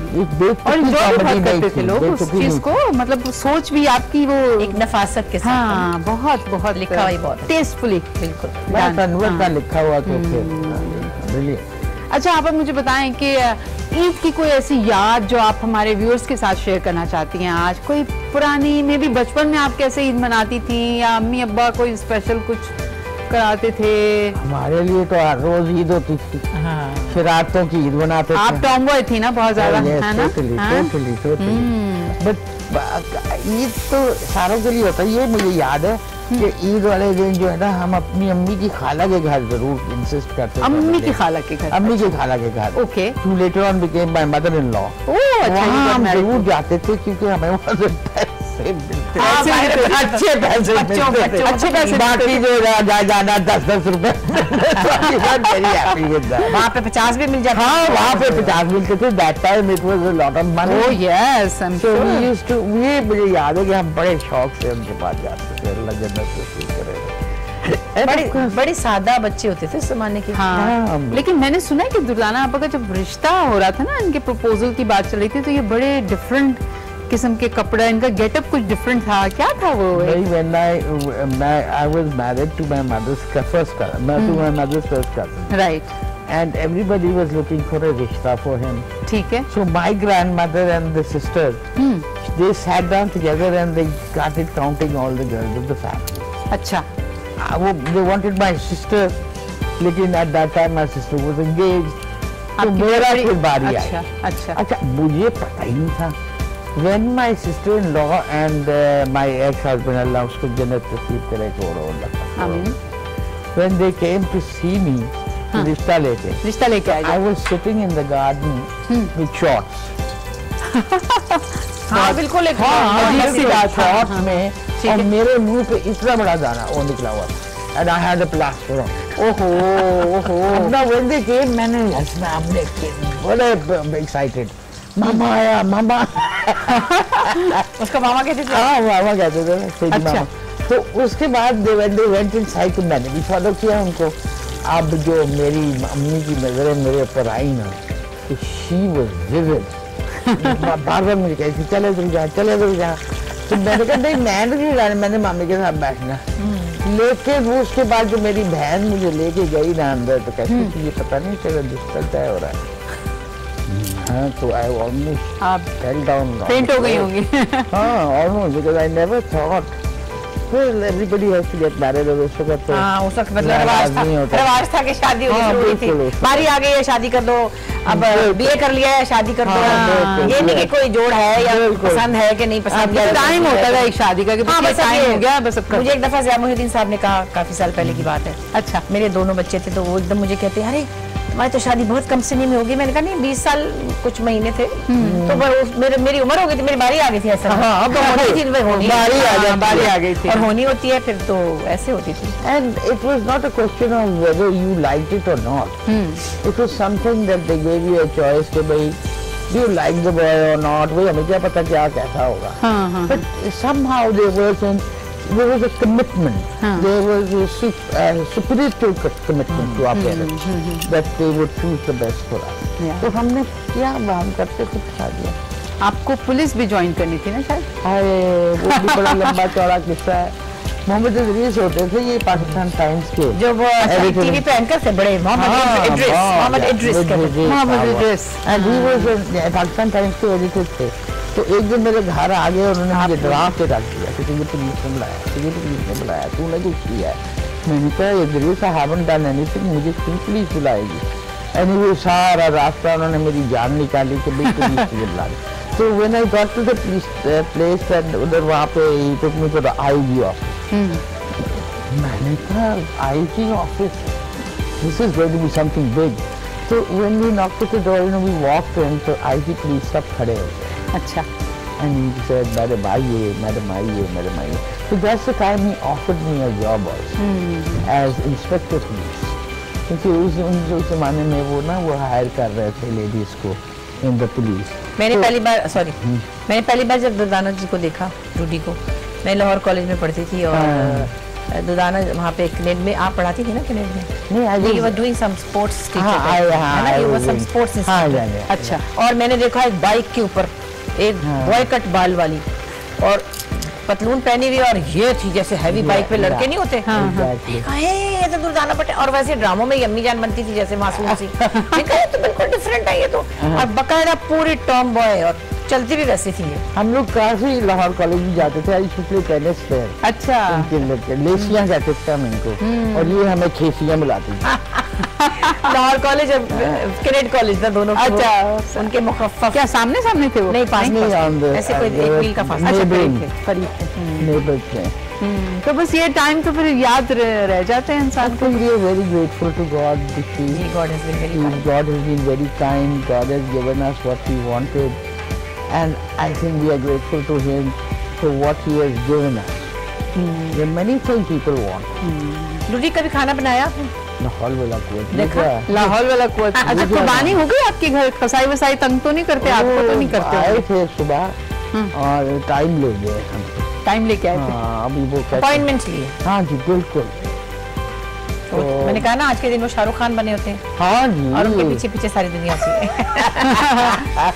और enjoy भी बहुत करते थे लोग उस चीज को, मतलब सोच भी आपकी वो एक नफासत के साथ। हाँ, बहुत बहुत लिखा हुआ बहुत टेस्टफुली, बिल्कुल। बस अनवर का लिखा हुआ तो फिर अच्छा, आप अब मुझे बताएं कि ईद की कोई ऐसी याद जो आप हमारे व्यूअर्स के साथ शेयर करना चाहती हैं आज, कोई पुरानी, मे भी बचपन में आप कैसे ईद मनाती थी, या अम्मी अब्बा कोई स्पेशल कुछ कराते थे? हमारे लिए तो हर रोज ईद होती थी, शरारतों की ईद मनाते थे। आप टॉमबॉय थी ना बहुत ज्यादा, है ना? टोटली। बट ईद तो सारों के लिए होता है। ये मुझे याद है कि ईद वाले दिन जो है ना, हम अपनी अम्मी की खाला के घर जरूर इंसिस्ट करते थे। अम्मी की खाला के घर? अम्मी की खाला के घर। Okay. Who later on became my mother-in-law. वहाँ हम जरूर जाते थे क्योंकि हमें वहाँ से पैसे मिलते, अच्छे पैसे अच्छे पैसे, बाकी जो जाना 10-10 रुपए। वहाँ पे 50 भी मिल जाते। हाँ, वहाँ पे 50 मिलते थे। That time it was a lot of money. Oh yes, I'm So sure. we used to, ये मुझे याद है कि हम बड़े शौक से उनके पास जाते थे। अल्लाह जन्नत नसीब करे। बड़ी सादा बच्चे होते थे उस जमाने के। हाँ, लेकिन मैंने सुना है कि दुर्दाना आपा का जब रिश्ता हो रहा था ना, इनके प्रपोजल की बात चल रही थी, तो ये बड़े डिफरेंट किस्म के कपड़ा, इनका गेटअप कुछ डिफरेंट था, क्या था वो? When I was married to my mother's first cousin. Right. And everybody was looking for a rishta for him. ठीक है। So my grandmother and the sister, they sat down together and they started counting all the girls of the family. अच्छा। They wanted my sister, लेकिन at that time my sister was engaged. तो मेरा फिर बारी आई। अच्छा, मुझे पता ही नहीं था। When my sister-in-law and my ex-husband, Allah उसको जन्नत नसीब करे, आमीन, when they came to see me, रिश्ता लेके आए, I was sitting in the garden with shorts. हाँ बिल्कुल, एक अजीब सी बात, शॉर्ट्स में, और मेरे मुंह पे इतना बड़ा दाना वो निकला हुआ, and I had a plaster on. ओहो। Now when they came, मैंने अपने बड़े excited, मामा आया, मामा। उसका मामा कहते थे? हाँ, मामा कहते थे। अच्छा। तो उसके बाद when they went inside, तो मैंने भी फॉलो किया उनको। अब जो मेरी अम्मी की नजरें मेरे ऊपर आई ना, तो she was vivid. बार-बार मुझे कहती चले इधर जा। तो मैंने कहा नहीं, मैं नहीं जाना, मैंने मामी के साथ बैठना। लेकिन वो उसके बाद जो मेरी बहन मुझे लेके गई ना अंदर, तो कहती थी ये पता नहीं चला दुष्कर तय हो रहा है। हाँ, तो I almost fell down. फेंट हो गई होंगी। हाँ, almost, because I never thought. Well, everybody has to get married, और उस वक्त तो उस वक्त मतलब रवाज था कि शादी होनी जरूरी थी, बारी आ गई है शादी कर दो, अब बीए कर लिया है शादी कर दो। ये नहीं कि कोई जोड़ है या पसंद है कि नहीं पसंद, टाइम होता था एक शादी का, टाइम हो गया बस। मुझे एक दफा ज़िया मुहिद्दीन साहब ने कहा, काफी साल पहले की बात है, अच्छा, मेरे दोनों बच्चे थे, तो वो एकदम मुझे कहते हैं अरे हमारी तो शादी बहुत कम समय में होगी। मैंने कहा नहीं, 20 साल कुछ महीने थे, तो मेरी उम्र हो गई थी, मेरी बारी आ गई थी। ऐसा बारी आ गई थी, और होनी होती है फिर तो ऐसे होती थी। And it was not a question of whether you liked it or not. It was something that they gave you a choice कि भाई do you like the boy or not, वही हमें क्या पता क्या कैसा होगा। But somehow there was a commitment. There was a spiritual commitment to our parents that they would choose the best for us. तो हमने क्या हम करते थे शादियाँ। आपको पुलिस भी ज्वाइन करनी थी ना शायद? वो भी बड़ा लंबा चौड़ा किस्सा है। मोहम्मद इदरीस होते थे ये पाकिस्तान टाइम्स के, जो वो टीवी पे एंकर थे बड़े, Mohammad Idris, and he was Pakistan Times के एडिटर थे। तो एक दिन मेरे घर आ गए, उन्होंने मुझे डरा के रख दिया कि तुझे पुलिस ने बुलाया, तूने कुछ किया है। मैंने कहा Idris I haven't done anything, मुझे क्यों पुलिस बुलाएगी। एनीवे सारा रास्ता उन्होंने मेरी जान निकाली कि भाई पुलिस तुझे बुला रही। So when I got to the place that उधर वहाँ पे he took me to the IG office. मैंने कहा IG office, this is going to be something big. So when we knocked at the door, we walked in, so IG police सब खड़े हो गए. अच्छा. And he said, madam आइए, madam आइए, madam आइए. So that's the time he offered me a job also as inspector police. क्योंकि उस ज़माने में वो ना वो हायर कर रहे थे लेडीज को इन द पुलिस. मैंने पहली बार जब दुर्दाना जी को देखा, रूडी को, मैं लाहौर कॉलेज में पढ़ती थी और दुर्दाना वहाँ पे कनेड में आप पढ़ाती थी ना कनेड में? नहीं, you were doing some sports teacher है ना? You were some sports instructor. अच्छा. और मैंने देखा एक बाइक के ऊपर एक बॉय कट बाल वाली और पतलून पहनी हुई और ये थी जैसे हैवी बाइक पे लड़के नहीं होते. ये तो दुर्दाना पटेल. और वैसे ड्रामों में अम्मी जान बनती थी जैसे मासूम सी. ये तो बिल्कुल डिफरेंट है ये तो. और बकायदा पूरी टॉम बॉय और चलती भी वैसी थी. हम लोग काफी लाहौर कॉलेज में जाते थे. आई शुक्ल टेनिस पे. अच्छा. लेसियां कहते थे हम इनको और ये हमें खेसियां बुलाती थी. लाहौर कॉलेज और कनेड कॉलेज था दोनों. अच्छा. उनके मुखफ़्फ़फ़ क्या सामने सामने थे वो? नहीं, पास में ऐसे कोई एक मील का फासला. नेबर्स थे. तो बस ये टाइम तो फिर याद रह जाते हैं इंसान को. We are very grateful to God. God has been very kind. God has been very kind. God has given us what we wanted, and I think we are grateful to Him for what He has given us. There are many things people want. Rudy कभी खाना बनाया? लाहौर वाला कुआं. देखा? लाहौर वाला कुआं. अच्छा, कुर्बानी हो गई आपके घर? कसाई वसाई तंग तो नहीं करते आपको? तो नहीं करते? आए थे सुबह और टाइम ले गए हम. टाइम लेके आए थे? अभी वो अपॉइंटमेंट लिए. हाँ जी बिल्कुल. तो मैंने कहा ना आज के दिन वो शाहरुख खान बने होते हैं. हाँ जी. और उनके पीछे पीछे सारी दुनिया थी.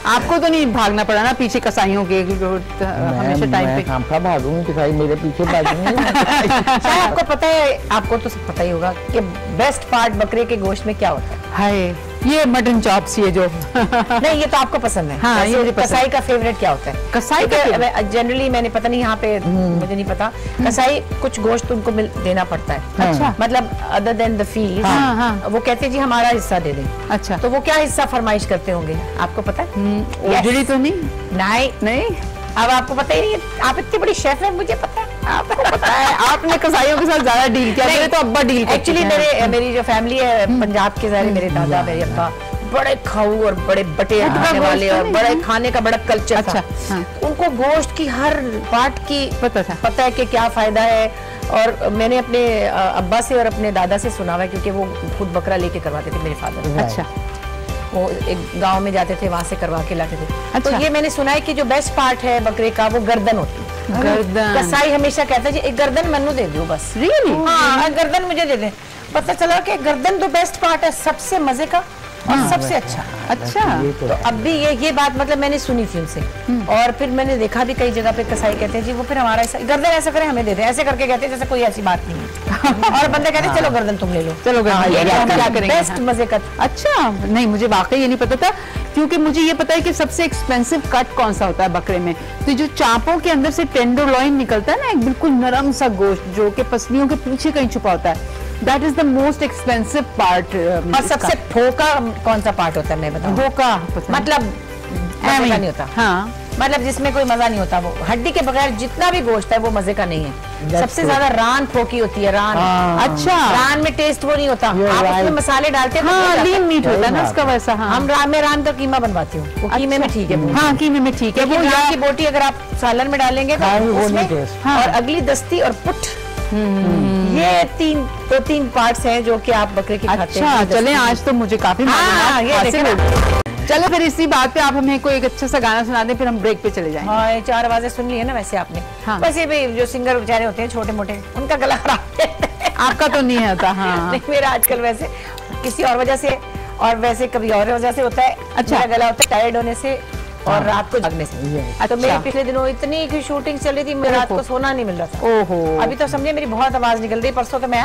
आपको तो नहीं भागना पड़ा ना पीछे कसाईयों के हमेशा टाइम पे? हम कब भागूंगी, कसाई मेरे पीछे भागेंगे. आपको पता है, आपको तो पता ही होगा कि बेस्ट पार्ट बकरे के गोश्त में क्या होता है? हाय, ये मटन चॉप्स ये जो नहीं, ये तो आपको पसंद है. हाँ, ये कसाई का फेवरेट क्या होता है? कसाई का जनरली मैंने पता नहीं यहाँ पे मुझे नहीं पता. कसाई कुछ गोश्त उनको देना पड़ता है. अच्छा. मतलब अदर देन द फीस. वो कहते हैं जी हमारा हिस्सा दे दें. अच्छा. तो वो क्या हिस्सा फरमाइश करते होंगे आपको पता है? ओजड़ी तो नहीं. नहीं. अब आपको पता ही नहीं. आप इतनी बड़ी शेफ है, मुझे पता है. आपको पता है आपने कसाईयों के साथ ज्यादा डील किया. मेरे तो अब्बा डील करते. एक्चुअली मेरी जो फैमिली है पंजाब के सारे, मेरे दादा मेरे अब्बा बड़े खाऊ और बड़े बटे खाने वाले और बड़े खाने का बड़ा कल्चर था. उनको गोश्त की हर पार्ट की पता है कि क्या फायदा है. और मैंने अपने अब्बा से और अपने दादा से सुना हुआ है क्योंकि वो खुद बकरा लेके करवाते थे मेरे फादर. अच्छा. वो एक गांव में जाते थे, वहां से करवा के लाते थे. अच्छा. तो ये मैंने सुना है कि जो बेस्ट पार्ट है बकरे का वो गर्दन होती है. गर्दन. कसाई हमेशा कहता है जी एक गर्दन मन्नू दे दो बस. रियली? हाँ, गर्दन मुझे दे दे. पता चला कि गर्दन तो बेस्ट पार्ट है, सबसे मजे का और सबसे अच्छा. अच्छा. तो अब भी ये बात मतलब मैंने सुनी थी उनसे. और फिर मैंने देखा भी कई जगह पे कसाई कहते हैं जी वो फिर हमारा ऐसा गर्दन ऐसा करे हमें दे दे, ऐसे करके कहते हैं जैसे कोई ऐसी बात नहीं है. और बंदे कहते हैं चलो गर्दन तुम ले लो. चलो क्या करेंगे बेस्ट मजे का. अच्छा. नहीं, मुझे वाकई ये नहीं पता था क्योंकि मुझे ये पता है कि सबसे एक्सपेंसिव कट कौन सा होता है बकरे में. तो जो चापों के अंदर से टेंडरलॉइन निकलता है ना, एक बिल्कुल नरम सा गोश्त जो कि पसलियों के पीछे कहीं छुपा होता है, that is the most expensive part. और सबसे फोका कौन सा पार्ट होता है मैं बताऊं? फोका मतलब मजा नहीं होता. हाँ, मतलब जिसमें कोई मजा नहीं होता. वो हड्डी के बगैर जितना भी गोश्त है वो मजे का नहीं है. सबसे ज्यादा रान फोकी होती है. रान. अच्छा. रान में टेस्ट वो नहीं होता. आप उसमें मसाले डालते हैं. हाँ, लीन मीट होता है ना उसका वैसा. हाँ. हम रान का कीमा बनवाती हूँ. वो कीमे में ठीक है. हाँ, कीमे में ठीक है. वो रान की बोटी अगर आप सालन में डालेंगे तो उसमें. और अगली दस्ती और पुट, ये तीन पार्ट्स हैं जो कि आप बकरे के खाते हैं. अच्छा, चलें आज तो मुझे काफी चलो फिर इसी बात पे आप हमें कोई एक अच्छा सा गाना सुना दें, फिर हम ब्रेक पे चले जाएंगे. हाँ, 4 आवाजें सुन ली है ना वैसे आपने. हाँ. वैसे भी जो सिंगर बेचारे होते हैं छोटे मोटे, उनका गला खराब है. आपका तो नहीं होता. हाँ. नहीं, मेरा आजकल वैसे किसी और वजह से और वैसे कभी और वजह से होता है. अच्छा. मेरा गला होता है टायर्ड होने से और रात को जागने से. अच्छा. तो मेरे पिछले दिनों इतनी की शूटिंग चल रही थी, मैं रात को सोना नहीं मिल रहा था. ओहो. अभी तो समझे मेरी बहुत आवाज निकल रही. परसों तो मैं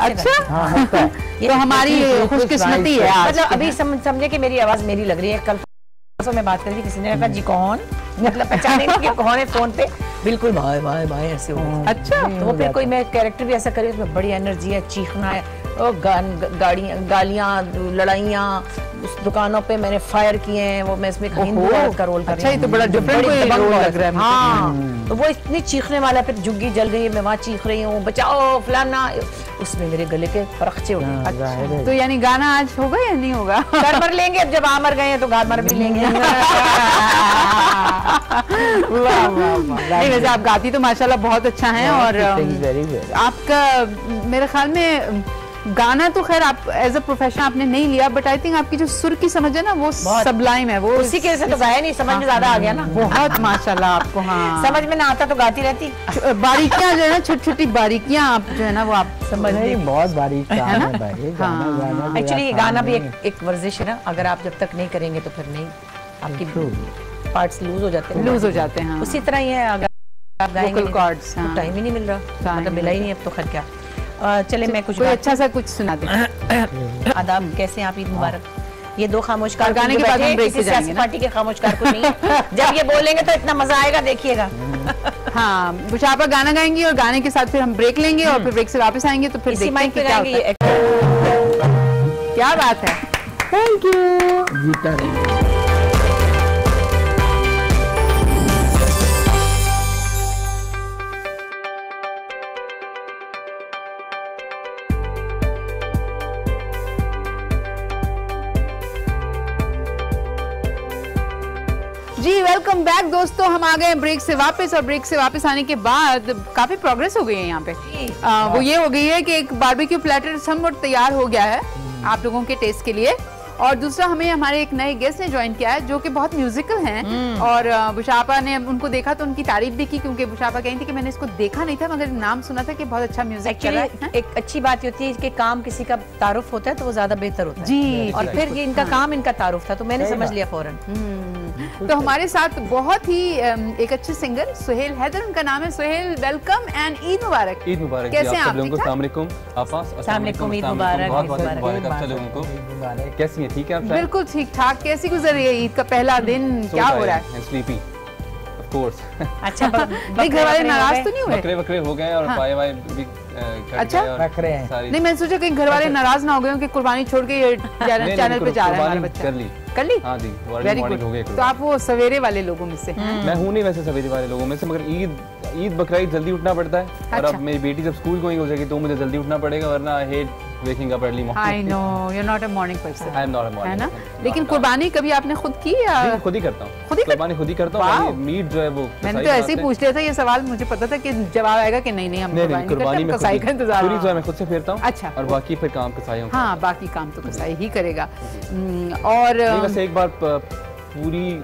अच्छा. तो हमारी खुशकिस्मती है. मतलब अभी समझे कि मेरी आवाज मेरी लग रही है. कल परसों मैं बात कर रही थी, किसी ने कहा जी कौन, मतलब पहचाने नहीं कि कौन है फोन पे. बिल्कुल भाई भाई भाई ऐसे हो. अच्छा. तो वो फिर कोई मैं कैरेक्टर भी ऐसा करी, उसमें बड़ी एनर्जी है, चीखना है, गालियां, लड़ाइयाँ, उस दुकानों पे मैंने फायर किए हैं, वो मैं इसमें हिंदू औरत का रोल कर रही हूँ। अच्छा, ये तो बड़ा डिफरेंट रोल लग रहा है। हाँ, तो वो इतनी चीखने वाला, फिर झुग्गी जल रही है, मैं वहाँ चीख रही हूँ बचाओ फलाना, उसमें मेरे गले के परखचे उठे। अच्छा, तो यानी गाना आज होगा या नहीं होगा? घर मर लेंगे, अब जब आमर गए हैं तो गार मर भी लेंगे। नहीं, वैसे आप गाती तो माशाल्लाह बहुत अच्छा हैं, और आपका मेरे ख्याल में गाना तो खैर आप एज अ प्रोफेशन आपने नहीं लिया, बट आई थिंक आपकी जो सुर की समझ है ना वो सबलाइम है। वो उसी के से तो गाया नहीं, समझ में ज्यादा आ गया ना। बहुत माशाल्लाह आपको। हाँ, समझ में ना आता तो गाती रहती। बारीकियां जो है ना, छोटी छोटी बारीकियां आप जो है ना वो आप समझ नहीं, बहुत बारीक काम है ना? है भाई। हाँ, एक्चुअली गाना भी एक वर्जिश है ना, अगर आप जब तक नहीं करेंगे तो फिर नहीं, आपकी पार्ट्स लूज हो जाते हैं। लूज हो जाते हैं। उसी तरह ही है, अगर आप गाएंगे वोकल कॉर्ड्स, तो टाइम ही नहीं मिल रहा, मतलब मिला ही नहीं। अब तो खैर क्या, चले मैं कुछ अच्छा सा कुछ सुना दे। आदाब, कैसे हैं आप? ईद मुबारक। ये दो खामोशकार गाने के बाद हम ब्रेक पे जाएंगे ना। पार्टी के खामोशकार को नहीं है। जब ये बोलेंगे तो इतना मजा आएगा, देखिएगा। हाँ, बुशापा गाना गाएंगी और गाने के साथ फिर हम ब्रेक लेंगे और फिर ब्रेक से वापस आएंगे, तो फिर देखते हैं कि क्या होता है। क्या बात है। Thank you. जी वेलकम बैक दोस्तों, हम आ गए हैं ब्रेक से वापस, और ब्रेक से वापस आने के बाद काफी प्रोग्रेस हो गई है यहाँ पे। वो ये हो गई है कि एक बारबेक्यू प्लेटर समवट तैयार हो गया है आप लोगों के टेस्ट के लिए, और दूसरा हमें हमारे एक नए गेस्ट ने ज्वाइन किया है जो कि बहुत म्यूजिकल हैं, और बुशापा ने उनको देखा तो उनकी तारीफ भी की, क्योंकि बुशापा कही थी कि मैंने इसको देखा नहीं था मगर नाम सुना था कि बहुत अच्छा म्यूजिक कर रहा है। एक अच्छी बात होती है कि काम किसी का तारुफ होता है तो वो ज्यादा बेहतर होता है जी, और फिर ये इनका काम इनका तारुफ था तो मैंने समझ लिया फौरन। तो हमारे साथ बहुत ही एक अच्छे सिंगर सुहेल हैदर, उनका नाम है। सुहेल, वेलकम एंड ईद मुबारक। ईद मुबारक। कैसे हैं आप? अस्सलाम वालेकुम आफा। अस्सलाम वालेकुम, ईद मुबारक। बहुत मुबारक आप लोगों को। कैसी हैं? ठीक है आप? बिल्कुल ठीक ठाक। कैसी गुजर रही है ईद का पहला दिन? क्या हो रहा है? Sleepy of course. अच्छा, नहीं, घर वाले नाराज तो नहीं हुए? बकरे बकरे हो गए और पाए वाए भी अच्छा बकरे हैं। नहीं, मैं सोचा कहीं घर वाले नाराज ना हो गए कि कुर्बानी छोड़ के ये चैनल पे जा रहा है हमारा बच्चा। कर ली। हाँ जी, वेरी गुड। तो आप वो सवेरे वाले लोगों में से हैं? मैं हूँ नहीं वैसे सवेरे वाले लोगों में से, मगर ईद बकरीद जल्दी उठना पड़ता है। और अब मेरी बेटी जब स्कूल गोइंग हो जाएगी तो मुझे जल्दी उठना पड़ेगा, वरना I hate waking up early morning. I know you're not a morning person. I am not a morning person. है ना? लेकिन कुर्बानी कभी आपने खुद की या? खुद ही करता हूँ। खुद ही कुर्बानी खुद ही करता हूँ। मीट जो है वो मैंने तो ऐसे ही पूछ लिया था ये सवाल, मुझे पता था कि जवाब आएगा कि नहीं हम कुर्बानी में कसाई का इंतजार। पूरी जो है मैं खुद से फेरता हूँ। अच्छा, और बाकी फिर काम कसाई होगा। हाँ, बाकी काम तो कसाई ही करेगा। और वैसे एक बार पूरी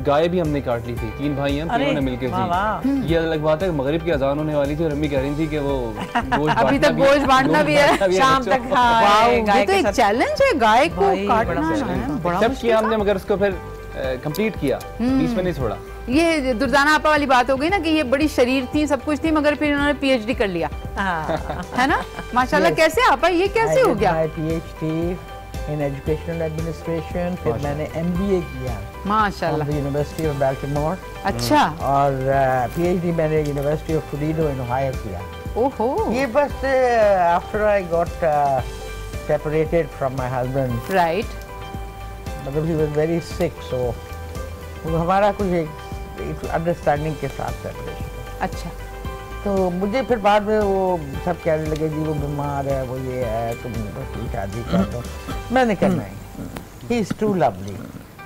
गाय भी हमने काट ली थी, 3 भाई हैं, तीनों ने मिलकर। ये अलग बात है, मगरिब की अजान होने वाली थी और अम्मी कह रही थी कि वो अभी तक गोश्त बांटना भी है शाम तक। ये तो एक चैलेंज है गाय को काटना। जब किया हमने, मगर उसको फिर कंप्लीट किया, बीच में नहीं छोड़ा। ये दुर्दाना आपा वाली बात हो गई ना कि ये बड़ी शरीर थी, सब कुछ थी, मगर फिर इन्होंने पीएचडी कर लिया, है ना? माशाल्लाह। कैसे आपा, ये कैसे हो गया? पीएचडी इन एजुकेशनल एडमिनिस्ट्रेशन, फिर मैंने एमबीए किया माशाल्लाह यूनिवर्सिटी ऑफ बाल्टीमोर। अच्छा। और पीएचडी मैंने university of Toledo in Ohio किया। ओहो। ये बस after I got separated from my husband, right, मतलब ही वाज वेरी सिक, सो हमारा कुछ एक अंडरस्टैंडिंग के साथ सेपरेशन। अच्छा। तो मुझे फिर बाद में वो सब कहने लगे जी वो बीमार है, वो ये है, तुम उसकी शादी कर दो। मैंने कहा नहीं, he is too lovely,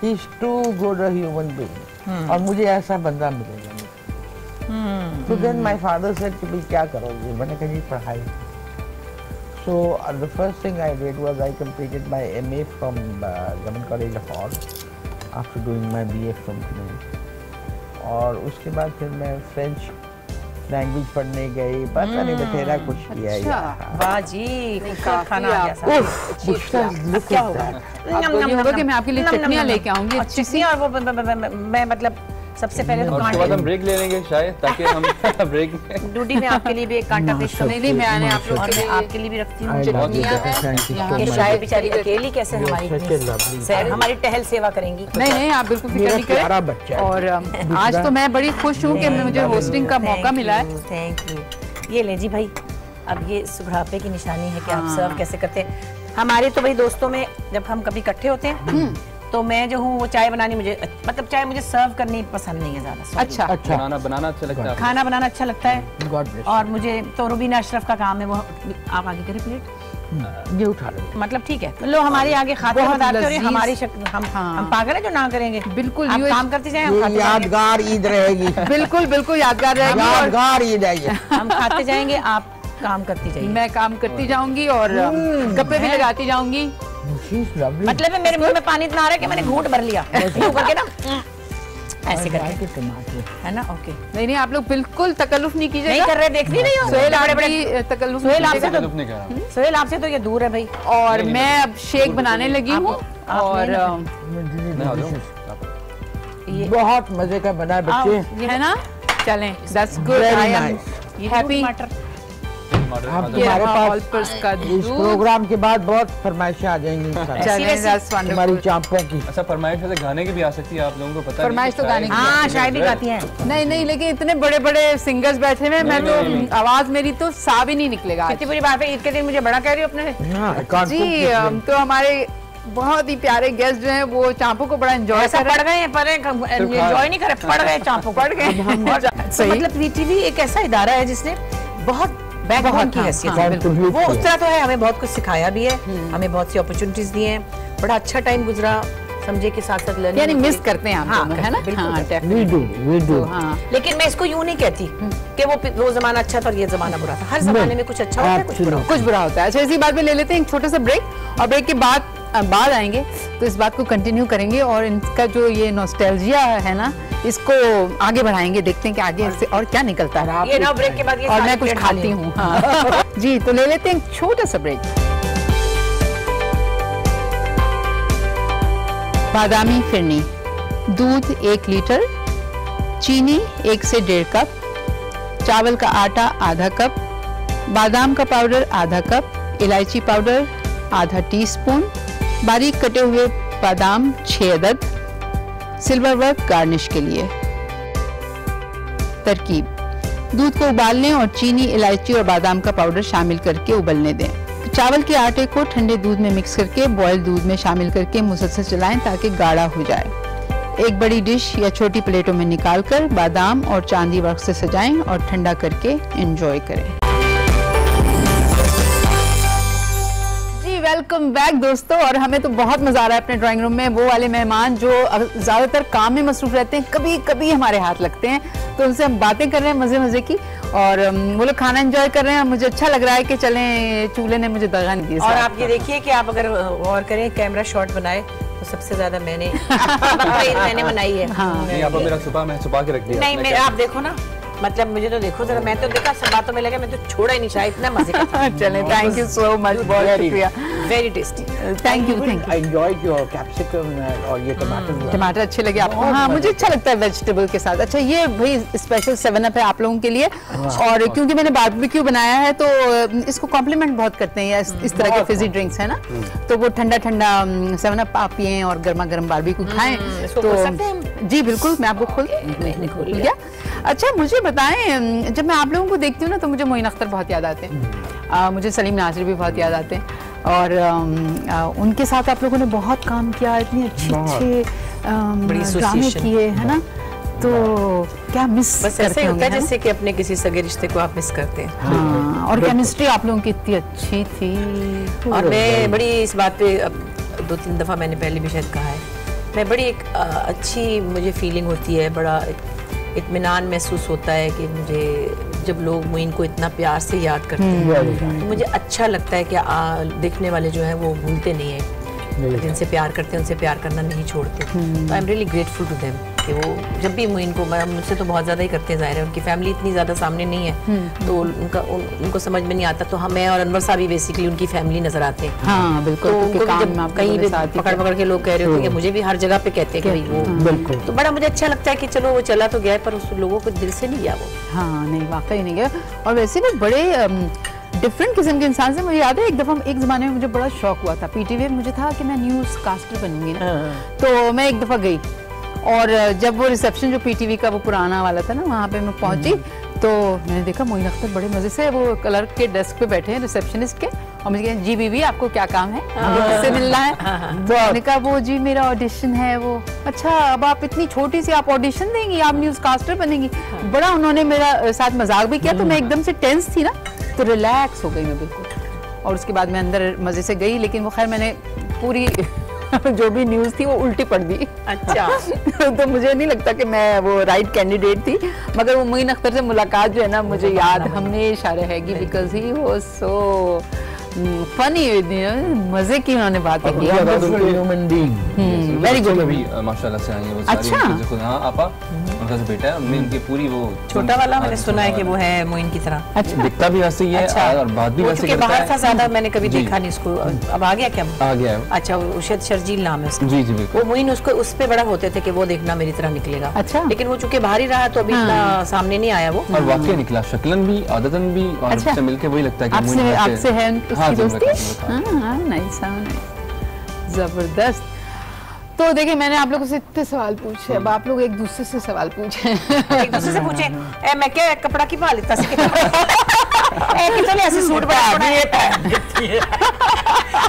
he is too good a human being, और मुझे ऐसा बंदा मिलेगा नहीं। तो देन माय फादर सेड कि भाई क्या करोगे? मैंने कहा जी पढ़ाई। So the first thing I did was I completed my MA from government college Lahore after doing my BA from Pune. और उसके बाद फिर मैं फ्रेंच लैंग्वेज पढ़ने गई, पता नहीं बतेरा कुछ किया। वाह जी, खाना आ गया। क्या होगा? अब होगा कि मैं आपके लिए चटनियां लेके आऊंगी अच्छी सी, और वो मैं मतलब सबसे पहले तो उसके बाद हम ब्रेक ले लेंगे शायद, ताकि हम ब्रेक में डूडी में आपके लिए भी एक कांटा पेश कर। नहीं, मैंने आप लोग के लिए आपके लिए भी रखती हूँ चटनियां हैं। शायद बेचारी अकेली कैसे हमारी टहल सेवा करेंगी। नहीं, आप बिल्कुल फिक्र नहीं करें। और आज तो मैं बड़ी खुश हूँ कि मुझे होस्टिंग का मौका मिला है। Thank you. ये ले जी भाई, अब ये सुघड़ापे की निशानी है कि आप सर्व कैसे करते हैं। हमारे तो भाई दोस्तों में जब हम कभी इकट्ठे होते हैं तो मैं जो हूँ वो चाय बनानी मुझे मतलब चाय मुझे सर्व करनी पसंद नहीं है ज्यादा। अच्छा अच्छा बनाना अच्छा लगता है, खाना बनाना अच्छा लगता है। God bless. और मुझे तो रुबीना अशरफ का काम है वो। आप आगे करें प्लेट, ये उठा लो। मतलब ठीक है लो हमारे आगे खाते बहुत बताते और ये लजीज। हमारी शक्ल हम पागल है जो ना करेंगे। बिल्कुल, आप ये काम करते जाएं, हम खाते जाएंगे। यादगार ईद रहेगी। बिल्कुल बिल्कुल यादगार रहेगी। और यादगार ईद है ये। हम खाते जाएंगे, आप काम करती जाइए। मैं काम करती जाऊंगी और गप्पे भी लगाती जाऊंगी। She's lovely। मतलब है मेरे मुंह में पानी इतना आ रहा है कि मैंने घूंट भर लिया यूं करके ना ऐसे करके, टमाटर है ना। ओके नहीं नहीं, आप लोग बिल्कुल तकल्लुफ नहीं कीजिएगा। नहीं कर रहे, देख नहीं रही हो सोहेल बड़े आप बड़े भी तकल्लुफ सोहेल नहीं आपसे कीजिएगा। तो- नहीं करा। सोहेल आपसे तो ये दूर है भाई। और मैं अब शेक बनाने लगी हूँ और मैं आ जाऊं? ये बहुत मजे का बना है बच्चे। ये है ना, चलें, that's good, Very I am nice। happy। टमाटर आप ये हमारे रहा पास all purse का इस दूध। प्रोग्राम के बाद बहुत फरमाइशें आ जाएंगी इंशाल्लाह। चलें, वैसी- that's wonderful। हमारी चांपों की। अच्छा फरमाइश वैसे गाने की भी आ सकती है, आप लोगों को पता नहीं। फरमाइश तो गाने की हाँ शायद भी गाती हैं। नहीं नहीं, लेकिन इतने बड़े बड़े सिंगर्स बैठे हुए हैं, मैं तो आवाज मेरी तो सा भी नहीं निकलेगा आज। कितनी बुरी बात है, ईद के दिन मुझे बड़ा कह रही हो अपने से। हाँ, कानपुर जी की तो हमारे बहुत ही प्यारे गेस्ट जो हैं वो चांपों को बड़ा एंजॉय ऐसा कर रहे पढ़ गए हैं पर एंजॉय नहीं करे, पढ़ गए चांपों पढ़ गए तो सही। मतलब पीटीवी एक ऐसा इदारा है जिसने बहुत बैकबोन बहुत, की हाँ, हैसियत हाँ, है। बिल्कुल। वो उस तरह तो है, हमें बहुत कुछ सिखाया भी है, हमें बहुत सी अपॉर्चुनिटीज दी हैं, बड़ा अच्छा टाइम गुजरा समझे के साथ साथ लर्निंग। यानी मिस करते हैं आप हाँ, दोनों, है ना। बिल्कुल हाँ, करते We do, we do। तो हाँ लेकिन मैं इसको यूं नहीं कहती कि वो जमाना अच्छा था और ये जमाना बुरा था। हर जमाने में कुछ अच्छा होता है, कुछ बुरा होता कुछ बुरा होता है। अच्छा इसी बात पे ले लेते हैं एक छोटा सा ब्रेक और ब्रेक के बाद आएंगे तो इस बात को कंटिन्यू करेंगे और इनका जो ये नॉस्टैल्जिया है ना इसको आगे बढ़ाएंगे, देखते हैं कि आगे इससे और क्या निकलता है। है। ये ना ब्रेक के बाद ये और सारी मैं कुछ प्लेट खाती खानी हूँ। हाँ। जी तो ले लेते हैं एक छोटा सा ब्रेक। बादामी फिरनी, दूध 1 लीटर, चीनी 1 से 1.5 कप, चावल का आटा आधा कप, बादाम का पाउडर आधा कप, इलायची पाउडर आधा टीस्पून, बारीक कटे हुए बादाम 6 अदद, सिल्वर वर्क गार्निश के लिए। तरकीब, दूध को उबालने और चीनी, इलायची और बादाम का पाउडर शामिल करके उबलने दें। चावल के आटे को ठंडे दूध में मिक्स करके बॉयल दूध में शामिल करके मुसलसल चलाएं ताकि गाढ़ा हो जाए। एक बड़ी डिश या छोटी प्लेटों में निकालकर बादाम और चांदी वर्क से सजाएं और ठंडा करके एंजॉय करें। वेलकम बैक दोस्तों। और हमें तो बहुत मजा आ रहा है अपने ड्राइंग रूम में। वो वाले मेहमान जो ज्यादातर काम में मसरूफ रहते हैं, कभी कभी हमारे हाथ लगते हैं, तो उनसे हम बातें कर रहे हैं मजे मजे की और वो लोग खाना एंजॉय कर रहे हैं। मुझे अच्छा लग रहा है कि चलें, चूल्हे ने मुझे दगा नहीं दी। और आप ये देखिए कि आप अगर और करें कैमरा शॉट बनाए तो सबसे ज्यादा मैंने बनाई है। हाँ। नहीं आप मेरा छुपा के रख दिया। नहीं मैं आप देखो ना, मतलब मुझे तो देखो जरा, मैं तो देखा सब बातों में लगा, मैं तो छोड़ा ही नहीं शायद, इतना मजे का था। चलें, थैंक यू सो मच, बहुत शुक्रिया। Very tasty, thank you thank I enjoyed your capsicum और ये टमाटर। यू। टमाटर अच्छे लगे आपको? हाँ मुझे अच्छा लगता है वेजिटेबल के साथ। अच्छा ये भाई स्पेशल 7 अप है आप लोगों के लिए और क्योंकि मैंने बारबेक्यू बनाया है तो इसको कॉम्प्लीमेंट बहुत करते हैं इस तरह के फिजी ड्रिंक्स है ना, तो वो ठंडा ठंडा 7 अप आप पिए और गर्मा गर्म बारबेक्यू खाएं। इसको तो खोल सकते हैं? जी बिल्कुल, मैं आपको खोल गया। अच्छा मुझे बताएं, जब मैं आप लोगों को देखती हूँ ना तो मुझे मोइन अख्तर बहुत याद आते हैं, मुझे सलीम नाज़री भी बहुत याद आते हैं और उनके साथ आप लोगों ने बहुत काम किया, इतने अच्छे ड्रामे किए है ना, तो क्या मिस बस ऐसे ही होता है जैसे कि अपने किसी सगे रिश्ते को आप मिस करते हैं। हाँ, और केमिस्ट्री आप लोगों की इतनी अच्छी थी। और मैं बड़ी इस बात पे 2-3 दफ़ा मैंने पहले भी शायद कहा है, मैं बड़ी एक अच्छी मुझे फीलिंग होती है, बड़ा इत्मीनान महसूस होता है कि मुझे जब लोग मोइन को इतना प्यार से याद करते हैं तो मुझे अच्छा लगता है कि देखने वाले जो हैं वो भूलते नहीं हैं, जिनसे प्यार करते हैं उनसे प्यार करना नहीं छोड़ते। तो I am really grateful to them कि वो जब भी मोइन को, मुझसे तो बहुत ज़्यादा ही करते हैं, ज़ाहिर है उनकी फैमिली इतनी ज़्यादा सामने नहीं है तो उनको समझ में नहीं आता, तो हमें और अनवर साहब भी बेसिकली उनकी फैमिली नज़र आते हैं। हाँ बिल्कुल, तो उनको भी जब कहीं भी पकड़ के लोग कह रहे होते हैं, मुझे भी हर जगह पे कहते हैं कि वो बिल्कुल, तो बड़ा मुझे अच्छा लगता है कि चलो वो चला तो गया पर उस लोगों को दिल से नहीं गया वो। हाँ नहीं वाकई नहीं गया। और वैसे भी बड़े डिफरेंट किस्म के इंसान से। मुझे याद है एक दफ़ा एक ज़माने में मुझे बड़ा शौक हुआ था, पीटीवी मुझे था कि मैं न्यूज़ कास्टर बनूंगी ना, तो मैं एक दफ़ा गई और जब वो रिसेप्शन जो पीटीवी का वो पुराना वाला था ना वहाँ पे मैं पहुंची तो मैंने देखा मोइन अख्तर बड़े मजे से वो क्लर्क के डेस्क पे बैठे हैं, रिसेप्शनिस्ट के, और मुझे कहा जी बीवी आपको क्या काम है, किससे मिलना है? तो मैंने कहा वो जी मेरा ऑडिशन है। वो अच्छा अब आप इतनी छोटी सी आप ऑडिशन देंगी, आप न्यूज कास्टर बनेंगी? बड़ा उन्होंने मेरा साथ मजाक भी किया, तो मैं एकदम से टेंस थी ना, तो रिलैक्स हो गई मैं बिल्कुल, और उसके बाद मैं अंदर मजे से गई। लेकिन वो खैर मैंने पूरी जो भी न्यूज़ थी वो उल्टी पढ़ दी। अच्छा तो मुझे नहीं लगता कि मैं वो राइट कैंडिडेट थी, मगर वो मोइन अख्तर से मुलाकात जो है ना मुझे याद हमेशा रहेगी, because he was so funny, मजे की उन्होंने बातें की। Very good. अभी माशाल्लाह से आई है वो सारी चीजें खुद। हाँ आपा उनका जो बेटा है, मैं उनकी पूरी वो छोटा वाला मैंने सुना है कि वो है मोइन की तरह। अच्छा दिखता भी वैसे ही है और बात भी वैसे करता है। बाहर था ज्यादा, मैंने कभी देखा नहीं उसको। अब आ गया क्या? आ गया है। अच्छा उर्शद शर्जील नाम है उसका। जी जी बिल्कुल। वो मोइन उसको उस पे बड़ा होते थे कि वो देखना मेरी तरह निकलेगा। अच्छा लेकिन वो चूंकि बाहर ही रहा तो अभी इतना सामने नहीं आया वो। और वाकई निकला, शक्लन भी आदतन भी, और उससे मिलके वही लगता है कि आपसे है उसकी दोस्ती। हाँ नाइस, जबरदस्त। तो देखिए मैंने आप लोगों से इतने सवाल पूछे, अब आप लोग एक दूसरे से सवाल पूछे। एक दूसरे से पूछे मैं क्या कपड़ा की भाल इतना कितने ऐसे सूट बना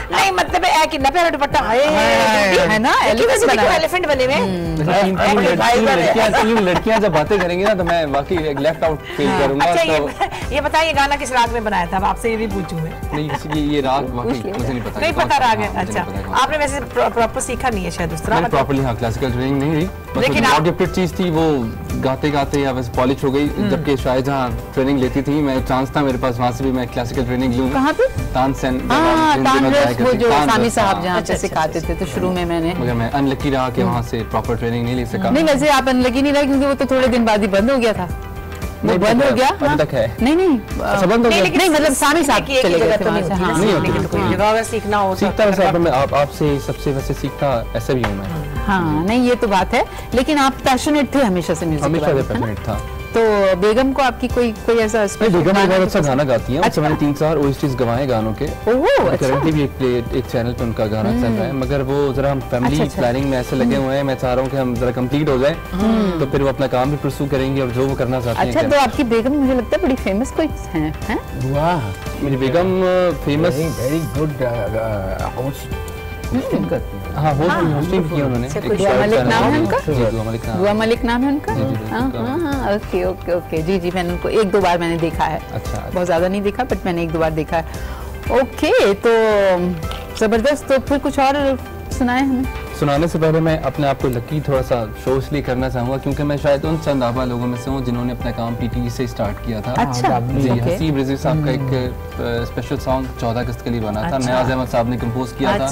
नहीं मतलब है कितना प्यारा दुपट्टा है ना, एलिफेंट बने हुए। तीन लड़कियां जब बातें करेंगी ना तो मैं वाकई एक लेफ्ट आउट फील करूंगा। अच्छा ये बताइए गाना किस राग में बनाया था? अब आपसे ये भी पूछूं मैं। नहीं ये राग वाकई मुझे नहीं पता। नहीं पता राग है? अच्छा आपने वैसे प्रॉपर सीखा नहीं है शायद उस तरह? प्रॉपर्ली हाँ क्लासिकल ट्रेनिंग नहीं हुई, लेकिन आप गिफ्टेड चीज थी वो गाते गाते या बस पॉलिश हो गई। जबकि शायद जहाँ ट्रेनिंग लेती थी मैं, चांस था मेरे पास वहाँ से भी मैं क्लासिकल ट्रेनिंग लूँ। कहाँ पे? तानसेन वो जो सामी साहब जहाँ पे सिखाते थे, तो शुरू में मैंने, मगर मैं अनलकी रहा कि वहाँ से प्रॉपर ट्रेनिंग नहीं ले सका। नहीं वैसे आप अनलकी नहीं रहे क्योंकि वो तो थोड़े दिन बाद ही बंद हो गया था। वो बंद हो गया अभी तक है? नहीं बंद हो गया नहीं, मतलब सामी साहब चले गए थे वहाँ से। हाँ कोई जगह अगर सीखना हो सीखता वैसे मैं आपसे सबसे वैसे सीखता ऐसे भी हूँ मैं। हाँ नहीं ये तो बात है, लेकिन आप पैशनेट थे हमेशा से म्यूजिक? हमेशा से पैशनेट था। तो बेगम को आपकी कोई ऐसा बेगम बहुत अच्छा गाना गाती हैं। अच्छा मैंने 3-4 OSTs गवाए गानों के। ओह करंटली भी एक चैनल पे उनका गाना चल रहा है, मगर वो जरा हम फैमिली प्लानिंग में ऐसे लगे हुए हैं। मैं चाह रहा हूँ कि हम जरा कंप्लीट हो जाए तो फिर वो अपना काम भी परस्यू करेंगे और जो वो करना चाहते हैं। अच्छा तो आपकी बेगम मुझे लगता है बड़ी फेमस कोई है? वाह मेरी बेगम फेमस वेरी गुड होस्टिंग करती है। हाँ होस्टिंग की उन्होंने। दुआ मलिक नाम है उनका? दुआ मलिक नाम है उनका। हाँ ओके ओके ओके जी जी मैंने उनको 1-2 बार मैंने देखा है। अच्छा बहुत ज्यादा नहीं देखा बट मैंने 1-2 बार देखा है। ओके तो जबरदस्त। तो फिर कुछ और सुनाए हमें? सुनाने से पहले मैं अपने आप को लकी थोड़ा सा शो इसलिए करना चाहूँगा क्योंकि मैं शायद उन चंद आबा लोगों में से हूँ जिन्होंने अपना काम PTV से स्टार्ट किया था। अच्छा जी हसीब रिजवी साहब का एक स्पेशल सॉन्ग 14 अगस्त के लिए बना था। नियाज अहमद साहब ने कंपोज किया था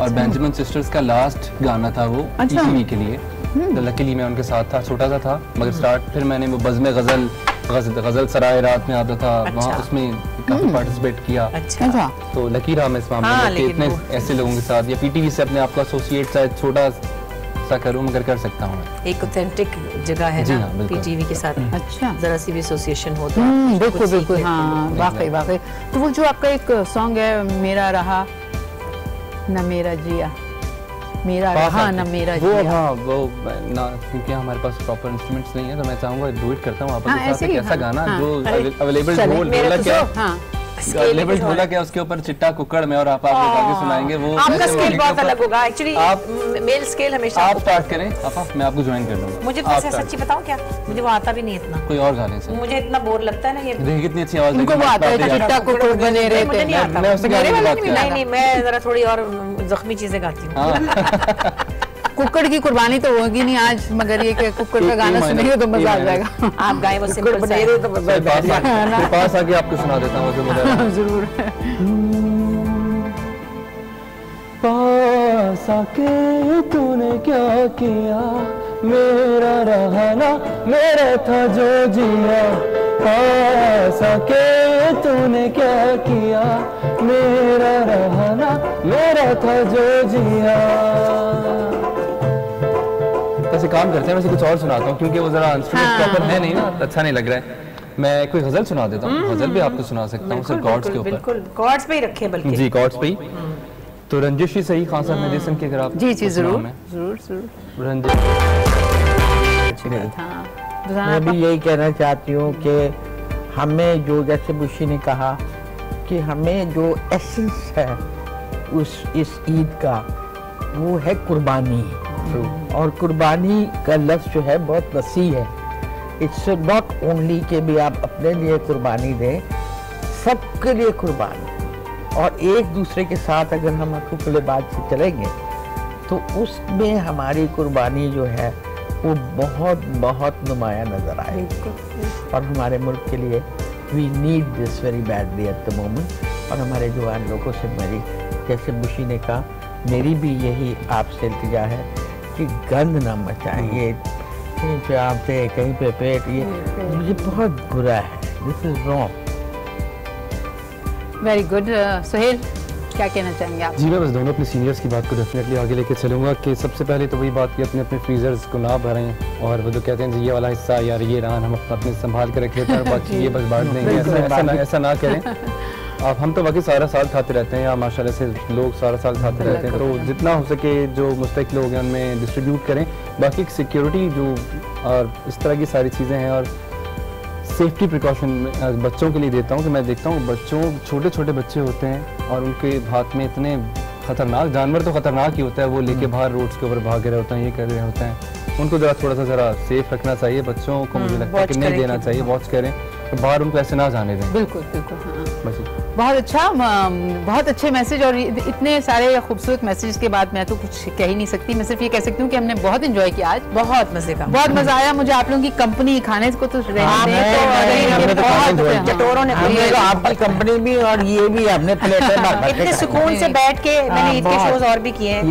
और बेंजामिन सिस्टर्स का लास्ट गाना था वो PTV के लिए। तो लकीली मैं उनके साथ था, छोटा सा था मगर स्टार्ट। फिर मैंने वो बज़्म गजल सराय रात में आता था वहाँ, उसमें काफी पार्टिसिपेट किया। अच्छा तो लकी रहा मैं इस मामले में इतने ऐसे लोगों के साथ या PTV से अपने आप को एसोसिएट शायद छोटा सा करूं मगर कर सकता हूं। एक ऑथेंटिक जगह है ना PTV के साथ। अच्छा जरा सी भी एसोसिएशन हो तो बिल्कुल बिल्कुल। हाँ वाकई। तो वो जो आपका एक सॉन्ग है मेरा रहा न मेरा जिया, मेरा रहा न मेरा वो जिया, हाँ वो ना क्योंकि हमारे पास प्रॉपर इंस्ट्रूमेंट्स नहीं है तो मैं चाहूंगा डुएट करता हूं आपके साथ एक ऐसा गाना जो अवेलेबल ढोल क्या लेवल ढोला क्या उसके ऊपर चिट्टा कुकड़ में और आप आगे सुनाएंगे। वो आपका स्केल बहुत अलग होगा एक्चुअली। आप मेल स्केल हमेशा आप स्टार्ट करें आपा, मैं आपको ज्वाइन कर लूंगा। मुझे तो ऐसा सच्ची बताऊं क्या, मुझे वो आता भी नहीं इतना। कोई और गाने से मुझे इतना बोर लगता है ना ये। देखिए कितनी अच्छी आवाज उनको वो आता है चिट्टा कुकड़ बने रहते हैं। मैं उससे गाने की बात कर रहा हूं। नहीं मैं जरा थोड़ी और जख्मी चीजें गाती हूं। कुक्कड़ की कुर्बानी तो होगी नहीं आज, मगर ये कि कुक्कड़ का गाना सुनेंगे तो मजा आ जाएगा। आप गाएं वो सिंपल सा है तो मजा आ जाएगा। पास आके आपको सुना देता हूं जरूर। पास आके तूने क्या किया, मेरा रहना मेरा था जो जिया। पास आके तूने क्या किया, मेरा रहना मेरा था जो जिया। ऐसे काम करते हैं, वैसे कुछ और सुनाता हूँ क्योंकि वो जरा इंस्ट्रूमेंट प्रॉपर है नहीं ना, अच्छा नहीं लग रहा है। मैं कोई गजल सुना देता हूँ, गजल भी आपको सुना सकता हूँ सिर्फ कॉर्ड्स के ऊपर। बिल्कुल कॉर्ड्स पे ही रखे बल्कि। जी कॉर्ड्स पे ही। तो रंजिश ही सही खान साहब मेडिसिन के अगर आप जी जरूर जरूर रंजिश हाँ मैं भी यही कहना चाहती हूँ कि हमें जो, जैसे बुशी ने कहा कि हमें जो एसेंस है इस ईद का, वो है कुर्बानी। और कुर्बानी का लफ्ज़ जो है बहुत वसी है। इट्स नॉट ओनली कि भी आप अपने लिए कुर्बानी दें, सबके लिए कुर्बानी। और एक दूसरे के साथ अगर हम खुले बात से चलेंगे तो उसमें हमारी कुर्बानी जो है वो बहुत बहुत नुमाया नज़र आए। और हमारे मुल्क के लिए we need this very badly at the moment. और हमारे जवान लोगों से मेरी, जैसे बुशी ने कहा, मेरी भी यही आपसे इल्तिजा है कि गंद ना मचाइए, कहीं पे आते कहीं पे पेट, ये मुझे बहुत बुरा है। This is wrong. Very good. Suhel, क्या कहना चाहेंगे आप? जी, मैं बस दोनों अपने सीनियर्स की बात को डेफिनेटली आगे लेके चलूँगा कि सबसे पहले तो वही बात कि अपने अपने फ्रीजर्स को ना भरें, और वो तो कहते हैं जी ये वाला हिस्सा यार ये रान हम अपने संभाल के रखे थे, बाकी ये बस बांट देंगे, ऐसा ना करें आप। हम तो बाकी सारा साल खाते रहते हैं, या माशाल्लाह से लोग सारा साल खाते रहते हैं, तो जितना हो सके जो मुस्तहिक लोग हैं उनमें डिस्ट्रीब्यूट करें। बाकी सिक्योरिटी जो और इस तरह की सारी चीज़ें हैं, और सेफ्टी प्रिकॉशन बच्चों के लिए देता हूँ कि मैं देखता हूँ बच्चों, छोटे छोटे बच्चे होते हैं और उनके हाथ में इतने खतरनाक जानवर, तो खतरनाक ही होता है, वो लेके बाहर रोड्स के ऊपर भाग रहे होते हैं, ये कर रहे होते हैं। उनको थोड़ा सा सेफ रखना चाहिए बच्चों को, मुझे लगता है कि नहीं देना चाहिए, वॉच करें, तो बाहर उनको ऐसे ना जाने दें। बिल्कुल बिल्कुल, हाँ। बहुत अच्छा, बहुत अच्छे मैसेज, और इतने सारे खूबसूरत मैसेज के बाद मैं तो कुछ कह ही नहीं सकती। मैं सिर्फ ये कह सकती हूँ कि हमने बहुत एंजॉय किया आज, बहुत मजे का, बहुत मजा आया मुझे आप लोगों की कंपनी, खाने को तो आपकी कंपनी भी और ये भी हमने इतने सुकून से बैठ के, मैंने ईद के शोज और भी किए हैं,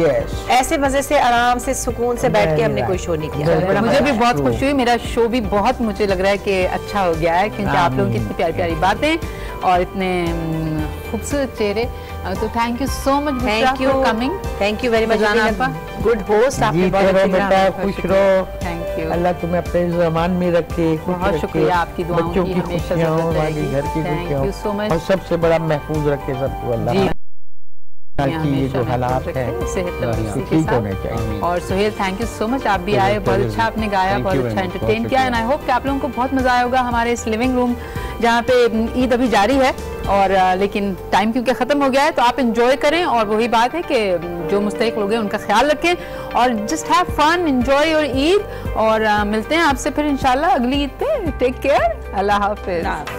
ऐसे मजे से आराम से सुकून से बैठ के हमने कोई शो नहीं किया। मुझे भी बहुत खुशी हुई, मेरा शो भी बहुत, मुझे लग रहा है कि अच्छा हो गया है, क्योंकि आप लोगों की इतनी प्यारी प्यारी बातें और इतने खूबसूरत चेहरे। तो thank you so much for coming. Thank you very much, good host, आपने बहुत बेटा, खुश रहो, थैंक यू, अल्लाह तुम्हें अपने ज़मान में रखे, बहुत शुक्रिया आपकी दुआओं की, हमेशा घर की खुशियां हो, सो मच, और सबसे बड़ा महफूज रखे सबको अल्लाह की, ये जो हालात है ठीक होने चाहिए। और Suhel, thank you so much, आप भी आए, बहुत अच्छा आपने गाया, बहुत अच्छा एंटरटेन किया, एंड आई होप कि आप लोगों को बहुत मजा आया होगा हमारे इस लिविंग रूम, जहाँ पे ईद अभी जारी है, और लेकिन टाइम क्योंकि ख़त्म हो गया है, तो आप इंजॉय करें। और वही बात है कि जो मुस्तहिक लोग हैं उनका ख्याल रखें, और just have fun, enjoy your Eid, और मिलते हैं आपसे फिर इंशाल्लाह अगली ईद पे। टेक केयर, अल्लाह हाफिज़।